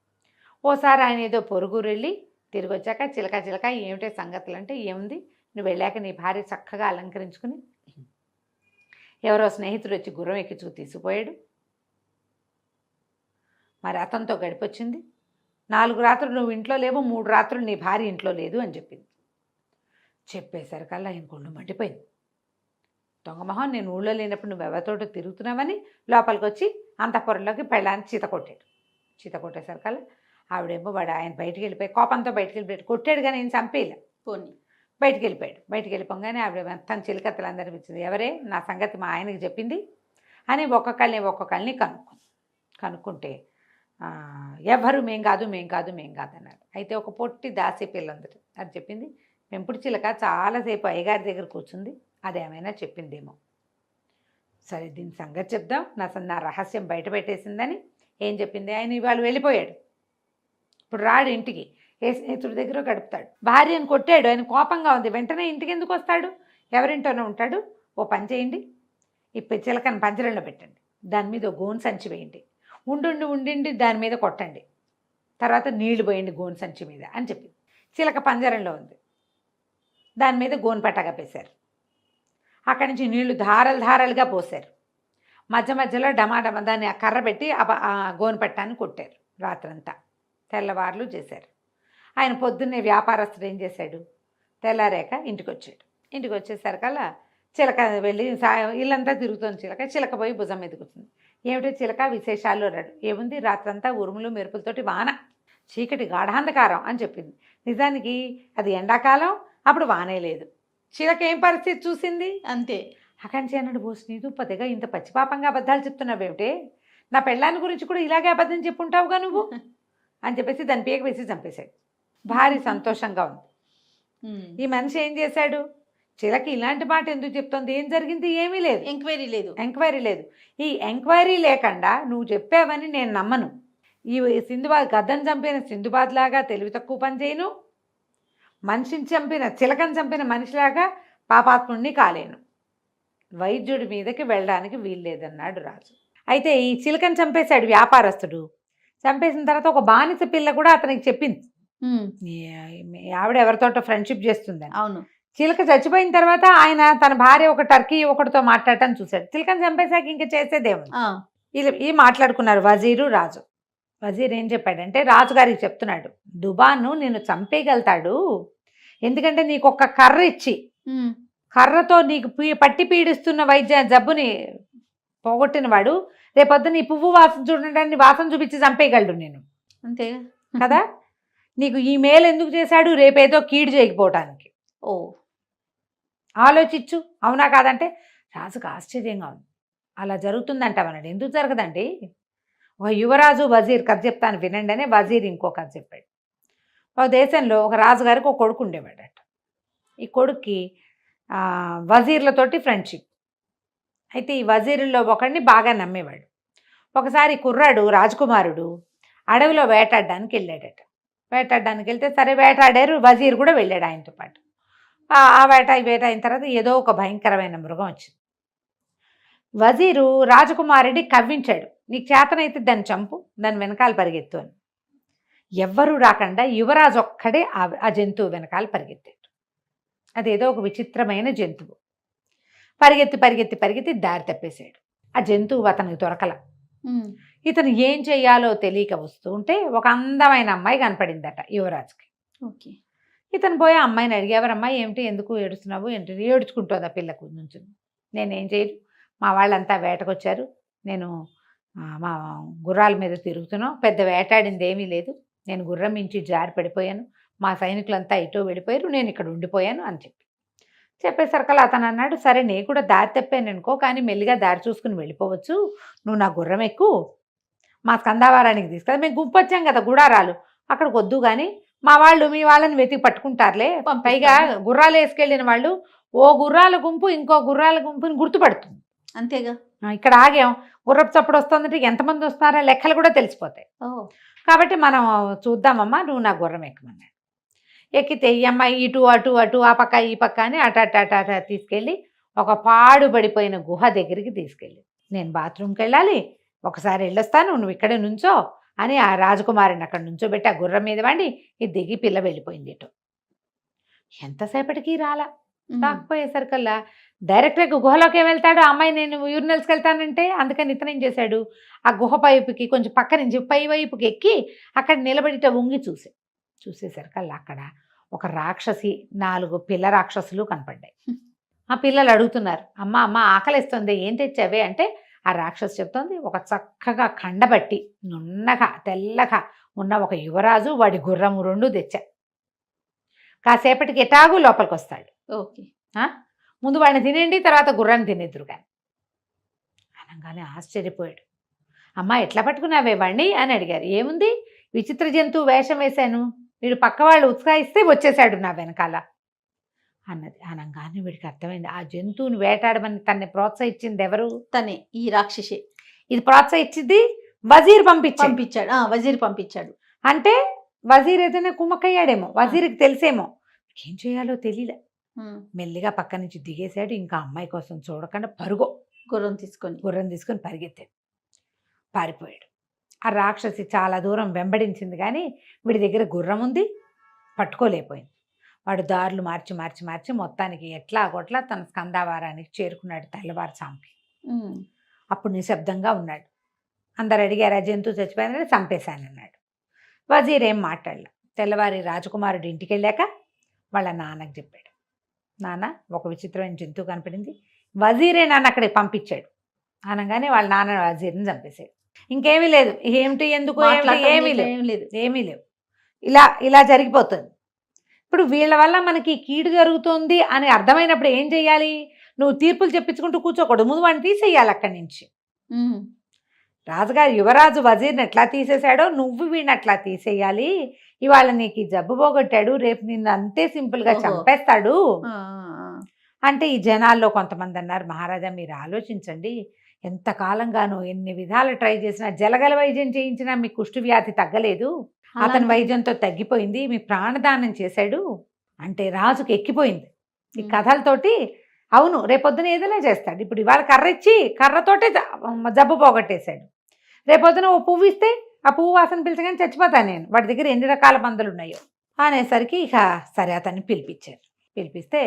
[SPEAKER 3] ఓసారి ఆయన ఏదో పొరుగురు వెళ్ళి తిరిగి వచ్చాక, చిలక ఏమిటే సంగతులు అంటే, ఏముంది, నువ్వు వెళ్ళాక నీ భార్య చక్కగా అలంకరించుకుని ఎవరో స్నేహితుడు వచ్చి గుర్రం ఎక్కించుకు తీసుకుపోయాడు, మరి అతనితో గడిపొచ్చింది. 4 రాత్రులు నువ్వు ఇంట్లో లేవు, 3 రాత్రులు నీ భార్య ఇంట్లో లేదు అని చెప్పింది. చెప్పేసరికల్లా ఆయన కొళ్ళు మండిపోయింది. దొంగమొహం, నేను ఊళ్ళో లేనప్పుడు నువ్వు ఎవరితోటో తిరుగుతున్నావని లోపలికి వచ్చి అంతఃపురంలోకి పెళ్ళాన్ని చీత కొట్టాడు. చీత కొట్టేసరికల్లా ఆవిడేమో ఆయన బయటికి వెళ్ళిపోయి, కోపంతో బయటికి వెళ్ళిపోయాడు. కొట్టాడు కానీ నేను చంపేయలే,
[SPEAKER 2] పోనీ
[SPEAKER 3] బయటికి వెళ్ళిపోయాడు. బయటికి వెళ్ళిపోగానే ఆవిడ మొత్తం చిలకత్తలందరికీ ఇచ్చింది, ఎవరే నా సంగతి మా ఆయనకి చెప్పింది అని ఒక్కొక్కళ్ళని కనుక్కుంటే ఎవరు మేం కాదు అన్నారు. అయితే ఒక పొట్టి దాసి పిల్లందరూ అది చెప్పింది, పెంపుడు చిలక చాలాసేపు అయ్యగారి దగ్గర కూర్చుంది, అదేమైనా చెప్పిందేమో. సరే దీని సంగతి చెప్దాం, నా రహస్యం బయట పెట్టేసిందని ఏం చెప్పింది. ఆయన ఇవాళ వెళ్ళిపోయాడు, ఇప్పుడు రాడు ఇంటికి, ఏ స్నేహితుడి దగ్గర గడుపుతాడు. భార్యను కొట్టాడు, ఆయన కోపంగా ఉంది, వెంటనే ఇంటికి ఎందుకు వస్తాడు, ఎవరింటోనే ఉంటాడు. ఓ పని చేయండి, ఈ చిలకని పంజరంలో పెట్టండి, దాని మీద ఓ గోను సంచి వేయండి, ఉండి దాని మీద కొట్టండి, తర్వాత నీళ్లు పోయండి గోను సంచి మీద అని చెప్పింది. చిలక పంజరంలో ఉంది, దాని మీద గోను పట్ట కప్పేశారు. అక్కడి నుంచి నీళ్లు ధారలుగా పోశారు. మధ్యలో డమాడమ దాన్ని ఆ కర్ర పెట్టి ఆ గోను పట్టాన్ని కొట్టారు. రాత్రంతా తెల్లవార్లు చేశారు. ఆయన పొద్దున్నే వ్యాపారస్తుడు ఏం చేశాడు, తెల్లారాక ఇంటికి వచ్చాడు. ఇంటికి వచ్చేసరికల్లా చిలక వెళ్ళి ఇల్లంతా తిరుగుతుంది. చిలక పోయి భుజం మీద కూర్చుంది. ఏమిటో చిలక విశేషాలు అన్నాడు. ఏముంది, రాత్రంతా ఉరుములు మెరుపులతోటి వాన, చీకటి గాఢాంధకారం అని చెప్పింది. నిజానికి అది ఎండాకాలం, అప్పుడు వానే లేదు. చిలక ఏం పరిస్థితి చూసింది
[SPEAKER 2] అంతే.
[SPEAKER 3] అక్కడి అన్నాడు, బోస్ నీదు పదిగా ఇంత పచ్చిపాపంగా అబద్ధాలు చెప్తున్నావేమిటే, నా పెళ్ళాన్ని గురించి కూడా ఇలాగే అబద్ధం చెప్పుంటావుగా నువ్వు అని చెప్పేసి దాని పీక వేసి చంపేశాడు. భారీ సంతోషంగా ఉంది. ఈ మనిషి ఏం చేశాడు, చిలక ఇలాంటి మాట ఎందుకు చెప్తోంది, ఏం జరిగింది, ఏమీ లేదు, ఎంక్వైరీ లేదు. ఈ ఎంక్వైరీ లేకుండా నువ్వు చెప్పావని నేను నమ్మను. ఈ సింధుబాద్ గద్దను చంపిన సింధుబాద్ లాగా తెలివి తక్కువ పని చేయను, మనిషిని చంపిన చిలకని చంపిన మనిషిలాగా పాపాత్ముడిని కాలేను, వైద్యుడి మీదకి వెళ్ళడానికి వీల్లేదన్నాడు రాజు. అయితే ఈ చిలకని చంపేశాడు వ్యాపారస్తుడు. చంపేసిన తర్వాత ఒక బానిస పిల్ల కూడా అతనికి చెప్పింది, మీ ఆవిడ ఎవరితోటో ఫ్రెండ్షిప్ చేస్తుందని.
[SPEAKER 2] అవును.
[SPEAKER 3] చిలక చచ్చిపోయిన తర్వాత ఆయన తన భార్య ఒక టర్కీ ఒకటితో మాట్లాడటం చూశాడు. చిలకని చంపేశాక ఇంకా చేసేదేముంది. ఈ మాట్లాడుకున్నారు వజీరు రాజు. వజీర్ ఏం చెప్పాడంటే రాజుగారికి చెప్తున్నాడు, దుబాను నిన్ను చంపేయగలుగుతాడు, ఎందుకంటే నీకు ఒక కర్ర ఇచ్చి కర్రతో నీకు పట్టి పీడిస్తున్న జబ్బుని పోగొట్టిన వాడు రేపొద్దు నీ పువ్వు వాసన చూడడానికి వాసన చూపించి చంపేయగలడు నేను,
[SPEAKER 2] అంతే
[SPEAKER 3] కదా. నీకు ఈ మేలు ఎందుకు చేశాడు, రేపేదో కీడు చేయకపోవటానికి.
[SPEAKER 2] ఓ
[SPEAKER 3] ఆలోచించు, అవునా కాదంటే రాజుకు ఆశ్చర్యంగా ఉంది. అలా జరుగుతుందంటామన్నాడు. ఎందుకు జరగదండి, ఒక యువరాజు వజీర్ కథ చెప్తాను వినండి అని వజీర్ ఇంకో కథ చెప్పాడు. ఒక దేశంలో ఒక రాజుగారికి ఒక కొడుకు ఉండేవాడట. ఈ కొడుక్కి వజీర్లతోటి ఫ్రెండ్షిప్. అయితే ఈ వజీరుల్లో ఒకడిని బాగా నమ్మేవాడు. ఒకసారి కుర్రాడు రాజకుమారుడు అడవిలో వేటాడడానికి వెళ్ళాడట. వేటాడడానికి వెళ్తే సరే వేటాడారు, వజీర్ కూడా వెళ్ళాడు ఆయనతో పాటు. ఆ వేట అయిన తర్వాత ఏదో ఒక భయంకరమైన మృగం వచ్చింది. వజీరు రాజకుమారుడి కవ్వించాడు, నీకు చేతనైతే దాన్ని చంపు, దాని వెనకాల పరిగెత్తు అని. ఎవ్వరూ రాకుండా యువరాజు ఒక్కడే ఆ జంతువు వెనకాల పరిగెత్తాడు. అదేదో ఒక విచిత్రమైన జంతువు. పరిగెత్తి పరిగెత్తి పరిగెత్తి దారి తప్పేశాడు. ఆ జంతువు అతనికి దొరకల. ఇతను ఏం చెయ్యాలో తెలియక వస్తూ ఉంటే ఒక అందమైన అమ్మాయి కనపడిందట యువరాజుకి.
[SPEAKER 2] ఓకే.
[SPEAKER 3] ఇతను పోయి ఆ అమ్మాయిని అడిగి, ఎవరమ్మాయి ఏమిటి, ఎందుకు ఏడుస్తున్నావు, ఏంటి, ఏడుచుకుంటుంది ఆ పిల్లకు నుంచి. నేనేం చేయను, మా వాళ్ళంతా వేటకొచ్చారు, నేను మా గుర్రాల మీద తిరుగుతున్నాం, పెద్ద వేటాడింది ఏమీ లేదు, నేను గుర్రం మించి జారి పడిపోయాను, మా సైనికులంతా ఇటో వెళ్ళిపోయారు, నేను ఇక్కడ ఉండిపోయాను అని చెప్పేసరికల్లా అతను అన్నాడు, సరే నేను కూడా దారి తప్పాను అనుకో, కానీ మెల్లిగా దారి చూసుకుని వెళ్ళిపోవచ్చు, నువ్వు నా గుర్రం ఎక్కు, మా స్కందావారానికి తీసుకెళ్ళి మేము గుంపు వచ్చాం కదా గుడారాలు, అక్కడికి వద్దు, కానీ మా వాళ్ళు మీ వాళ్ళని వెతికి పట్టుకుంటారులే, పైగా గుర్రాలు వేసుకెళ్ళిన వాళ్ళు ఓ గుర్రాల గుంపు ఇంకో గుర్రాల గుంపుని గుర్తుపడుతుంది.
[SPEAKER 2] అంతేగా,
[SPEAKER 3] ఇక్కడ ఆగాం, గుర్రపు చప్పుడు వస్తుందంటే ఎంతమంది వస్తారో లెక్కలు కూడా తెలిసిపోతాయి. కాబట్టి మనం చూద్దామమ్మా, నువ్వు నా గుర్రం ఎక్కమన్నాడు. ఎక్కితే ఈ అమ్మాయి ఇటు అటు అటు ఆ పక్క ఈ పక్క అని అట తీసుకెళ్ళి ఒక పాడుబడిపోయిన గుహ దగ్గరికి తీసుకెళ్ళి, నేను బాత్రూమ్కి వెళ్ళాలి, ఒకసారి వెళ్ళొస్తాను, నువ్వు ఇక్కడే నుంచో అని ఆ రాజకుమారిని అక్కడ నుంచోబెట్టి ఆ గుర్రం మీద వండి ఇది దిగి పిల్ల వెళ్ళిపోయింది. ఇటు ఎంతసేపటికి రాలా. రాకపోయేసరికల్లా డైరెక్ట్గా గుహలోకి వెళ్తాడు. ఆ అమ్మాయి నేను యూరినల్స్కి వెళ్తానంటే అందుకని ఇతను ఏం చేశాడు, ఆ గుహ పైపుకి కొంచెం పక్క నుంచి పై వైపుకి ఎక్కి అక్కడ నిలబడిట వంగి చూసేసరికల్లా అక్కడ ఒక రాక్షసి 4 పిల్ల రాక్షసులు కనపడ్డాయి. ఆ పిల్లలు అడుగుతున్నారు, అమ్మ అమ్మ ఆకలిస్తుంది, ఏం తెచ్చావే అంటే ఆ రాక్షసు చెప్తోంది, ఒక చక్కగా కండబట్టి నున్నగా తెల్లగా ఉన్న ఒక యువరాజు వాడి గుర్రము 2 తెచ్చా, కాసేపటికి ఎటాగు లోపలికి వస్తాడు.
[SPEAKER 2] ఓకే,
[SPEAKER 3] ముందు వాడిని తినేయండి, తర్వాత గుర్రాన్ని తినేద్దురు కానీ అనగానే ఆశ్చర్యపోయాడు. అమ్మ ఎట్లా పట్టుకున్నావే వాడిని అని అడిగారు. ఏముంది, విచిత్ర జంతువు వేషం వేశాను, వీడు పక్క వాళ్ళు ఉత్సాహిస్తే వచ్చేసాడు నా వెనకాల అన్నది. అనగానే వీడికి అర్థమైంది, ఆ జంతువుని వేటాడమని తనని ప్రోత్సహించింది ఎవరు,
[SPEAKER 2] తనే, ఈ రాక్షసి.
[SPEAKER 3] ఇది ప్రోత్సహించింది వజీర్
[SPEAKER 2] పంపించాడు. వజీర్ పంపించాడు
[SPEAKER 3] అంటే వజీర్ ఏదైనా కుమ్మక్కయ్యాడేమో, వజీర్కి తెలిసేమో, ఏం చేయాలో తెలియలే. మెల్లిగా పక్క నుంచి దిగేశాడు. ఇంకా అమ్మాయి కోసం చూడకుండా గుర్రం తీసుకొని పరిగెత్తాడు, పారిపోయాడు. ఆ రాక్షసి చాలా దూరం వెంబడించింది కానీ వీడి దగ్గర గుర్రం ఉంది, పట్టుకోలేకపోయింది. వాడు దారులు మార్చి మొత్తానికి ఎట్లా కొట్లా తన స్కందావారానికి చేరుకున్నాడు తెల్లవారుజాముకి. అప్పుడు నిశ్శబ్దంగా ఉన్నాడు. అందరు అడిగారు, ఆ జంతువు చచ్చిపోయిందని, చంపేశానన్నాడు. వజీర్ ఏం మాట్లాడలే. తెల్లవారి రాజకుమారుడు ఇంటికి వెళ్ళాక వాళ్ళ నాన్నకు చెప్పాడు, నాన్న ఒక విచిత్రమైన జంతువు కనపడింది, వజీరే నాన్న అక్కడికి పంపించాడు అనగానే వాళ్ళ నాన్న వజీర్ని చంపేశాడు. ఇంకేమీ లేదు, ఏమిటి ఎందుకు ఏమీ లేవు, ఇలా జరిగిపోతుంది. ఇప్పుడు వీళ్ళ వల్ల మనకి కీడు జరుగుతుంది అని అర్థమైనప్పుడు ఏం చెయ్యాలి, నువ్వు తీర్పులు చెప్పించుకుంటూ కూర్చోకూడదు, ముందు వాడిని తీసేయాలి అక్కడి నుంచి. రాజుగారు యువరాజు వజీర్ని ఎట్లా తీసేశాడో నువ్వు వీడిని అట్లా తీసేయాలి. ఇవాళ నీకు ఈ జబ్బు పోగొట్టాడు, రేపు నిన్ను అంతే సింపుల్గా చంపేస్తాడు అంటే ఈ జనాల్లో కొంతమంది అన్నారు, మహారాజా మీరు ఆలోచించండి, ఎంతకాలంగానో ఎన్ని విధాలు ట్రై చేసినా, జలగల వైద్యం చేయించినా మీ కుష్టు వ్యాధి తగ్గలేదు, అతని వైద్యంతో తగ్గిపోయింది, మీ ప్రాణదానం చేశాడు, అంటే రాజుకి ఎక్కిపోయింది ఈ కథలతోటి. అవును, రేపొద్దున ఏదైనా చేస్తాడు. ఇప్పుడు ఇవాళ కర్ర ఇచ్చి కర్రతోటే జబ్బు పోగొట్టేశాడు. రేపొద్దున ఓ పువ్వు ఇస్తే ఆ పువ్వు వాసన పిలిచగానే చచ్చిపోతాను నేను, వాడి దగ్గర ఎన్ని రకాల మందులు ఉన్నాయో అనేసరికి ఇక సరే అతన్ని పిలిపించారు. పిలిపిస్తే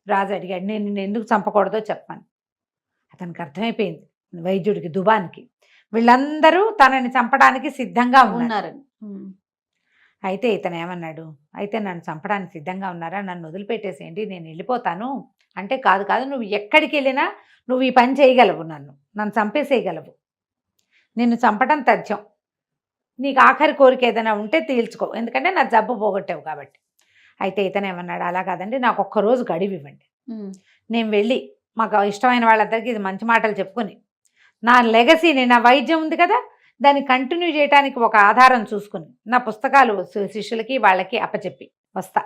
[SPEAKER 3] రాజు అడిగాడు, నేను నిన్ను ఎందుకు చంపకూడదో చెప్పాను. అతనికి అర్థమైపోయింది వైద్యుడికి దుబానికి వీళ్ళందరూ తనని చంపడానికి సిద్ధంగా ఉన్నారు.
[SPEAKER 2] ఉన్నారని.
[SPEAKER 3] అయితే ఇతను ఏమన్నాడు, అయితే నన్ను చంపడానికి సిద్ధంగా ఉన్నారా, నన్ను వదిలిపెట్టేసేయండి, నేను వెళ్ళిపోతాను అంటే, కాదు కాదు, నువ్వు ఎక్కడికి వెళ్ళినా నువ్వు ఈ పని చేయగలవు, నన్ను చంపేసేయగలవు, నిన్ను చంపడం తథ్యం, నీకు ఆఖరి కోరిక ఏదైనా ఉంటే తీల్చుకో, ఎందుకంటే నా జబ్బు పోగొట్టావు కాబట్టి. అయితే ఇతను ఏమన్నాడు, అలా కాదండి, నాకు ఒక్కరోజు గడివి ఇవ్వండి, నేను వెళ్ళి మాకు ఇష్టమైన వాళ్ళందరికీ ఇది మంచి మాటలు చెప్పుకొని నా లెగసీని, నా వైద్యం ఉంది కదా, దాన్ని కంటిన్యూ చేయడానికి ఒక ఆధారం చూసుకుని నా పుస్తకాలు శిష్యులకి వాళ్ళకి అప్పచెప్పి వస్తా.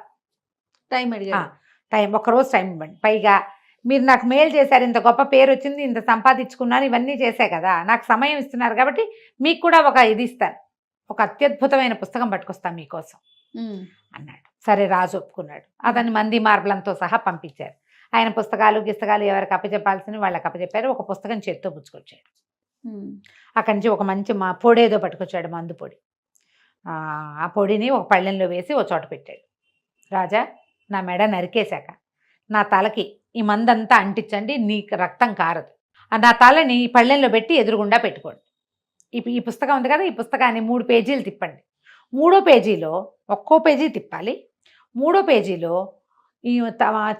[SPEAKER 2] టైం అడిగా.
[SPEAKER 3] ఒక్కరోజు టైం ఇవ్వండి. పైగా మీరు నాకు మేలు చేశారు, ఇంత గొప్ప పేరు వచ్చింది, ఇంత సంపాదించుకున్నాను, ఇవన్నీ చేశా కదా, నాకు సమయం ఇస్తున్నారు కాబట్టి మీకు కూడా ఒక ఇది ఇస్తాను, ఒక అత్యద్భుతమైన పుస్తకం పట్టుకొస్తాను మీకోసం అన్నాడు. సరే రాజు ఒప్పుకున్నాడు. అతన్ని మంది మార్బలంతో సహా పంపించారు. ఆయన పుస్తకాలు ఎవరికి అప్పచెప్పాల్సిన వాళ్ళకి అప్పచెప్పారు. ఒక పుస్తకం చేత్తో పుచ్చుకొచ్చాడు. అక్కడి నుంచి ఒక మంచి పొడేదో పట్టుకొచ్చాడు, మందు పొడి. ఆ పొడిని ఒక పళ్ళెంలో వేసి ఒక చోట పెట్టాడు. రాజా, నా మెడ నరికేశాక నా తలకి ఈ మందంతా అంటించండి, నీకు రక్తం కారదు. నా తలని ఈ పళ్ళెంలో పెట్టి ఎదురుగుండా పెట్టుకోండి. ఈ పుస్తకం ఉంది కదా, ఈ పుస్తకాన్ని 3 పేజీలు తిప్పండి. 3వ పేజీలో ఒక్కో పేజీ తిప్పాలి. 3వ పేజీలో ఈ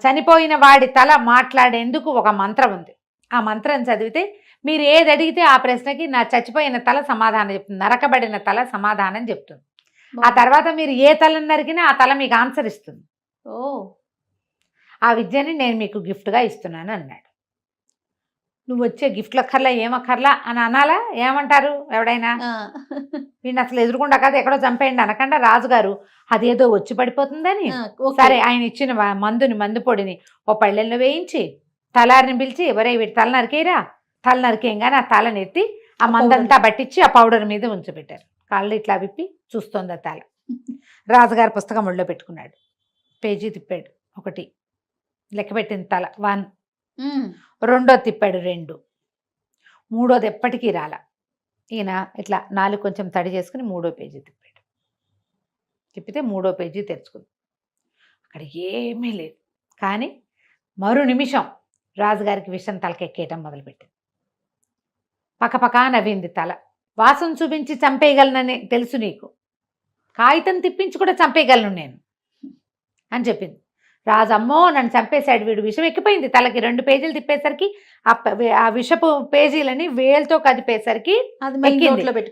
[SPEAKER 3] చనిపోయిన వాడి తల మాట్లాడేందుకు ఒక మంత్రం ఉంది. ఆ మంత్రం చదివితే మీరు ఏది అడిగితే ఆ ప్రశ్నకి నా చచ్చిపోయిన తల సమాధానం చెప్తుంది, నరకబడిన తల సమాధానం చెప్తుంది. ఆ తర్వాత మీరు ఏ తలను నరికినా ఆ తల మీకు ఆన్సర్ ఇస్తుంది.
[SPEAKER 2] ఓ,
[SPEAKER 3] ఆ విద్యని నేను మీకు గిఫ్ట్గా ఇస్తున్నాను అన్నాడు. నువ్వు వచ్చే గిఫ్ట్లు అక్కర్లా, ఏమక్కర్లా అని అనాలా? ఏమంటారు ఎవడైనా? వీడిని అసలు ఎదురుకుండా కాదు, ఎక్కడో చంపేయండి అనకుండా రాజుగారు అదేదో వచ్చి పడిపోతుందని సరే ఆయన ఇచ్చిన మందు పొడిని ఓ పళ్ళెంలో వేయించి తలారిని పిలిచి, ఎవరై వీటి తల నరికేయరా, తల నరికేయంగానే ఆ తలని ఎత్తి ఆ మందంతా పట్టించి ఆ పౌడర్ మీద ఉంచిపెట్టారు. కాళ్ళు ఇట్లా విప్పి చూస్తోంది ఆ తల. రాజుగారు పుస్తకం ఒళ్ళో పెట్టుకున్నాడు. పేజీ తిప్పాడు, 1 లెక్క పెట్టింది తల 1. 2వ తిప్పాడు 2. 3వది ఎప్పటికీ రాల. ఈయన ఇట్లా 4 కొంచెం తడి చేసుకుని 3వ పేజీ తిప్పాడు. తిప్పితే 3వ పేజీ తెరుచుకుంది. అక్కడ ఏమీ లేదు. కానీ మరో నిమిషం రాజుగారికి విషం తలకెక్కేయటం మొదలుపెట్టింది. పక్కపక్క నవ్వింది తల. వాసన చూపించి చంపేయగలనని తెలుసు నీకు, కాగితం తిప్పించి కూడా చంపేయగలను నేను అని చెప్పింది. రాజు, అమ్మో నన్ను చంపేశాడు వీడు, విషం ఎక్కిపోయింది తలకి. 2 పేజీలు తిప్పేసరికి ఆ విషపు పేజీలని వేలుతో కదిపేసరికి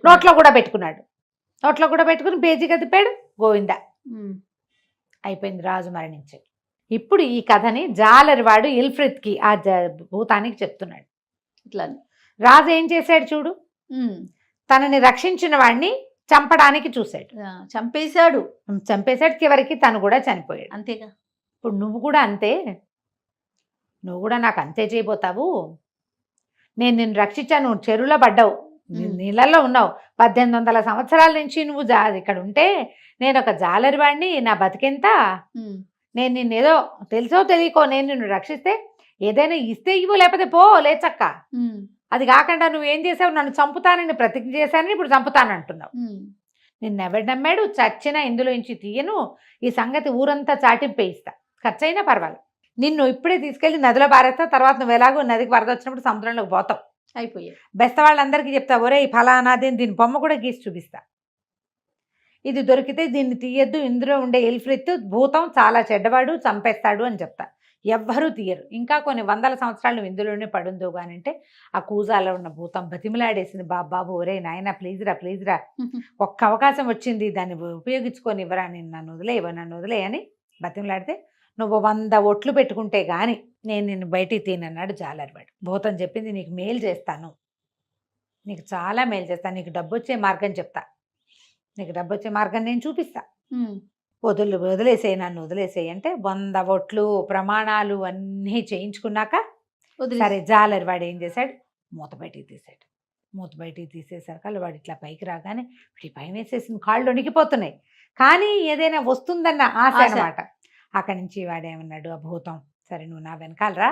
[SPEAKER 3] నోట్లో కూడా పెట్టుకున్నాడు. నోట్లో కూడా పెట్టుకుని పేజీ కదిపాడు. గోవిందా అయిపోయింది, రాజు మరణించాడు. ఇప్పుడు ఈ కథని జాలరివాడు ఇల్ఫ్రిత్కి, ఆ భూతానికి చెప్తున్నాడు.
[SPEAKER 2] ఇట్లా
[SPEAKER 3] రాజు ఏం చేశాడు చూడు, తనని రక్షించిన వాడిని చంపడానికి చూశాడు, చంపేశాడు. చివరికి తను కూడా చనిపోయాడు.
[SPEAKER 2] అంతేగా.
[SPEAKER 3] ఇప్పుడు నువ్వు కూడా అంతే, నువ్వు కూడా నాకు అంతే చేయబోతావు. నేను నిన్ను రక్షించాను, నువ్వు చెరువులో పడ్డావు, నీళ్ళల్లో ఉన్నావు, 1800 సంవత్సరాల నుంచి నువ్వు ఇక్కడ ఉంటే నేను ఒక జాలరివాడిని, నా బతికెంత, నేను నిన్నేదో తెలుసో తెలియకో నేను నిన్ను రక్షిస్తే ఏదైనా ఇస్తే ఇవ్వు, లేకపోతే పో లేచక్క. అది కాకుండా నువ్వేం చేసావు, నన్ను చంపుతానని ప్రతిజ్ఞ చేశానని ఇప్పుడు చంపుతానంటున్నావు. నిన్నెవడు నమ్మాడు? చచ్చినా ఇందులో నుంచి తీయను, ఈ సంగతి ఊరంతా చాటింపేయిస్తా, ఖర్చయినా పర్వాలేదు. నిన్ను ఇప్పుడే తీసుకెళ్ళి నదిలో పారేస్తా, తర్వాత నువ్వు ఎలాగో నదికి వరద వచ్చినప్పుడు సముద్రంలోకి పోతావు.
[SPEAKER 2] అయిపోయాయి.
[SPEAKER 3] బెస్త వాళ్ళందరికీ చెప్తా, ఒరే ఈ ఫలానాది, దీని బొమ్మ కూడా గీసి చూపిస్తా, ఇది దొరికితే దీన్ని తీయద్దు, ఇందులో ఉండే ఇల్ఫ్రిత్ భూతం చాలా చెడ్డవాడు, చంపేస్తాడు అని చెప్తా. ఎవ్వరూ తీయరు. ఇంకా కొన్ని 100 సంవత్సరాలు నువ్వు ఇందులోనే పడుందో కానీ అంటే ఆ కూజాలో ఉన్న భూతం బతిమిలాడేసింది, బాబు ఒరే నాయన ప్లీజ్ రా, ఒక్క అవకాశం వచ్చింది, దాన్ని ఉపయోగించుకొని ఇవ్వరా, నన్ను వదిలే అని బతిమిలాడితే, నువ్వు 100 ఒట్లు పెట్టుకుంటే కానీ నేను నిన్ను బయటికి తీనన్నాడు జాలరివాడు. భూతం చెప్పింది, నీకు మేలు చేస్తాను, నీకు చాలా మేలు చేస్తాను, నీకు డబ్బు వచ్చే మార్గం చెప్తా, నీకు డబ్బు వచ్చే మార్గం నేను చూపిస్తా, వదిలేసేయి, నన్ను వదిలేసేయి అంటే 100 ఒట్లు ప్రమాణాలు అన్నీ చేయించుకున్నాక సరే జాలరివాడు ఏం చేశాడు, మూత బయటికి తీసేసరికి వాడు ఇట్లా పైకి రాగానే వీడి భయం వేసేసింది, కాళ్ళు వణికిపోతున్నాయి. కానీ ఏదైనా వస్తుందన్న ఆశ అన్నమాట. అక్కడి నుంచి వాడేమన్నాడు ఆ భూతం, సరే నువ్వు నా వెనకాలరా,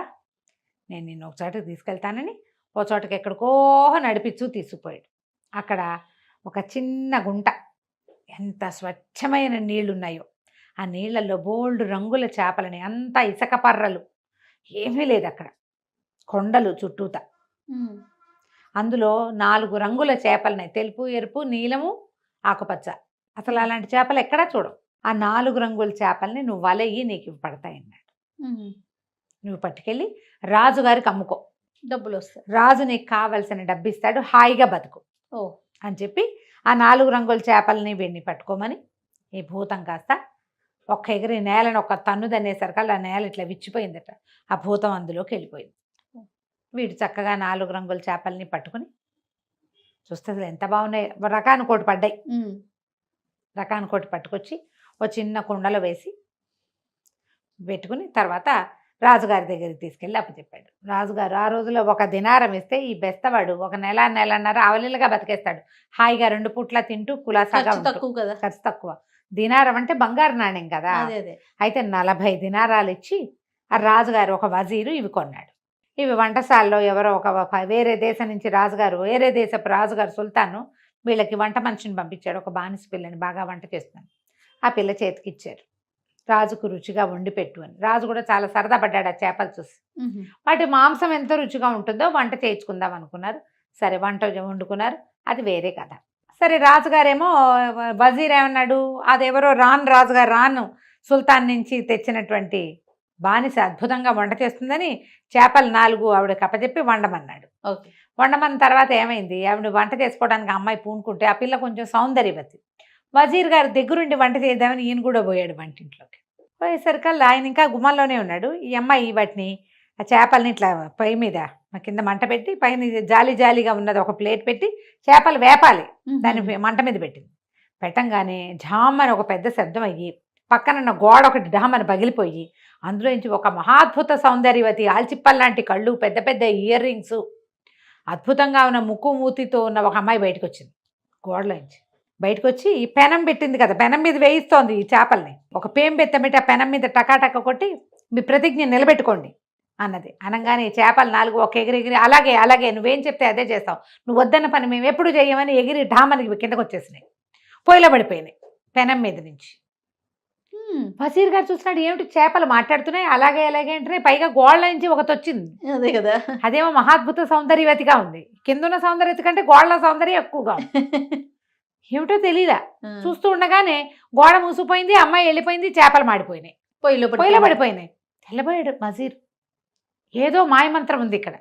[SPEAKER 3] నేను నిన్ను ఒక చోటకి తీసుకెళ్తానని ఓ చోటకి ఎక్కడికో నడిపించు తీసుకుపోయాడు. అక్కడ ఒక చిన్న గుంట, ఎంత స్వచ్ఛమైన నీళ్లు ఉన్నాయో, ఆ నీళ్లలో బోల్డ్ రంగుల చేపలని, అంతా ఇసుక పర్రలు, ఏమీ లేదు అక్కడ, కొండలు చుట్టూత. అందులో 4 రంగుల చేపలున్నాయి, తెలుపు, ఎరుపు, నీలము, ఆకుపచ్చ. అసలు అలాంటి చేపలు ఎక్కడా చూడవు. ఆ 4 రంగుల చేపల్ని నువ్వు వలయ్యి నీకు పడతాయి అన్నాడు. నువ్వు పట్టుకెళ్ళి రాజుగారికి అమ్ముకో,
[SPEAKER 2] డబ్బులు వస్తాయి,
[SPEAKER 3] రాజు నీకు కావలసిన డబ్బు ఇస్తాడు, హాయిగా బతుకు
[SPEAKER 2] ఓ
[SPEAKER 3] అని చెప్పి ఆ 4 రంగుల చేపల్ని వీడిని పట్టుకోమని ఈ భూతం కాస్త ఒక్క ఎగిరి నేలను ఒక తన్నుదనేసరికల్లా ఆ నేల ఇట్లా విచ్చిపోయిందట. ఆ భూతం అందులోకి వెళ్ళిపోయింది. వీడు చక్కగా 4 రంగుల చేపల్ని పట్టుకుని చూస్తే అసలు ఎంత బాగున్నాయి, రకానుకోటి పడ్డాయి. రకానుకోటి పట్టుకొచ్చి ఓ చిన్న కుండలో వేసి పెట్టుకుని తర్వాత రాజుగారి దగ్గరికి తీసుకెళ్ళి అప్పచెప్పాడు. రాజుగారు ఆ రోజులో 1 దినారం ఇస్తే ఈ బెస్తవాడు 1 నెల, నెలన్నర అవలీలుగా బతికేస్తాడు. హాయిగా 2 పూట్ల తింటూ కులాసాగా
[SPEAKER 2] ఖర్చు తక్కువ కదా.
[SPEAKER 3] ఖర్చు తక్కువ. దినారం అంటే బంగారు నాణ్యం కదా.
[SPEAKER 2] అదే
[SPEAKER 3] అయితే 40 దినారాలు ఇచ్చి ఆ రాజుగారు ఒక వజీరు ఇవి కొన్నాడు. ఇవి వంటశాలలో ఎవరో ఒక వేరే దేశం నుంచి రాజుగారు, వేరే దేశపు రాజుగారు సుల్తాను వీళ్ళకి వంట మనిషిని పంపించాడు, ఒక బానిస పిల్లని బాగా వంట చేస్తాను. ఆ పిల్ల చేతికి ఇచ్చారు, రాజుకు రుచిగా వండి పెట్టు అని. రాజు కూడా చాలా సరదా పడ్డాడు ఆ చేపలు చూసి. వాటి మాంసం ఎంత రుచిగా ఉంటుందో వంట చేయించుకుందాం అనుకున్నారు. సరే వంట వండుకున్నారు, అది వేరే కథ. సరే రాజుగారేమో వజీర్ ఏమన్నాడు, అదెవరో రాజుగారు సుల్తాన్ నుంచి తెచ్చినటువంటి బానిస అద్భుతంగా వంట చేస్తుందని చేపలు 4 ఆవిడకి అప్పచెప్పి వండమన్నాడు.
[SPEAKER 2] ఓకే,
[SPEAKER 3] వండమన్న తర్వాత ఏమైంది, ఆవిడ వంట చేసుకోవడానికి అమ్మాయి పూనుకుంటే ఆ పిల్ల కొంచెం సౌందర్యవతి. వజీర్ గారి దగ్గరుండి వంట చేద్దామని ఈయన కూడా పోయాడు వంటింట్లోకి. పోయేసరికల్లా ఆయన ఇంకా గుమ్మంలోనే ఉన్నాడు. ఈ అమ్మాయి వాటిని ఆ చేపల్ని ఇట్లా పొయ్యి మీద కింద మంట పెట్టి పైన జాలీగా ఉన్నది ఒక ప్లేట్ పెట్టి చేపలు వేపాలి దాన్ని మంట మీద పెట్టింది. పెట్టంగానే ఝామని ఒక పెద్ద శబ్దం అయ్యి పక్కనున్న గోడ ఒకటి ఢామని పగిలిపోయి అందులో నుంచి ఒక మహాద్భుత సౌందర్యవతి, ఆల్చిప్పల్లాంటి కళ్ళు, పెద్ద పెద్ద ఇయర్ రింగ్స్, అద్భుతంగా ఉన్న ముక్కు మూతితో ఉన్న ఒక అమ్మాయి బయటకు వచ్చింది. గోడలోంచి బయటకు వచ్చి ఈ పెనం పెట్టింది కదా, పెనం మీద వేయిస్తోంది ఈ చేపల్ని. ఒక పేం బెత్తమిటి ఆ పెనం మీద టకాటక కొట్టి మీ ప్రతిజ్ఞ నిలబెట్టుకోండి అన్నది. అనగానే ఈ చేపలు 4 ఒక ఎగిరి అలాగే నువ్వేం చెప్తే అదే చేస్తావు, నువ్వు వద్దన్న పని మేము ఎప్పుడు చేయమని ఎగిరి ఢామనికి కిందకు వచ్చేసినాయి, పొయ్యిలో పడిపోయినాయి పెనం మీద నుంచి. వజీర్ గారు చూసినాడు, ఏమిటి చేపలు మాట్లాడుతున్నాయి, అలాగే అంటున్నాయి, పైగా గోళ్ళ నుంచి ఒకటి వచ్చింది.
[SPEAKER 2] అదే కదా,
[SPEAKER 3] అదేమో మహాద్భుత సౌందర్యవతిగా ఉంది, కిందున్న సౌందర్యవతి కంటే గోళ్ళ సౌందర్యం ఎక్కువగా ఉంది. ఏమిటో తెలీదా, చూస్తూ ఉండగానే గోడ మూసిపోయింది, అమ్మాయి వెళ్ళిపోయింది, చేపలు మాడిపోయినాయి, పొయ్యిలో పడిపోయినాయి. తెల్లబోయాడు వజీర్, ఏదో మాయమంత్రం ఉంది ఇక్కడ.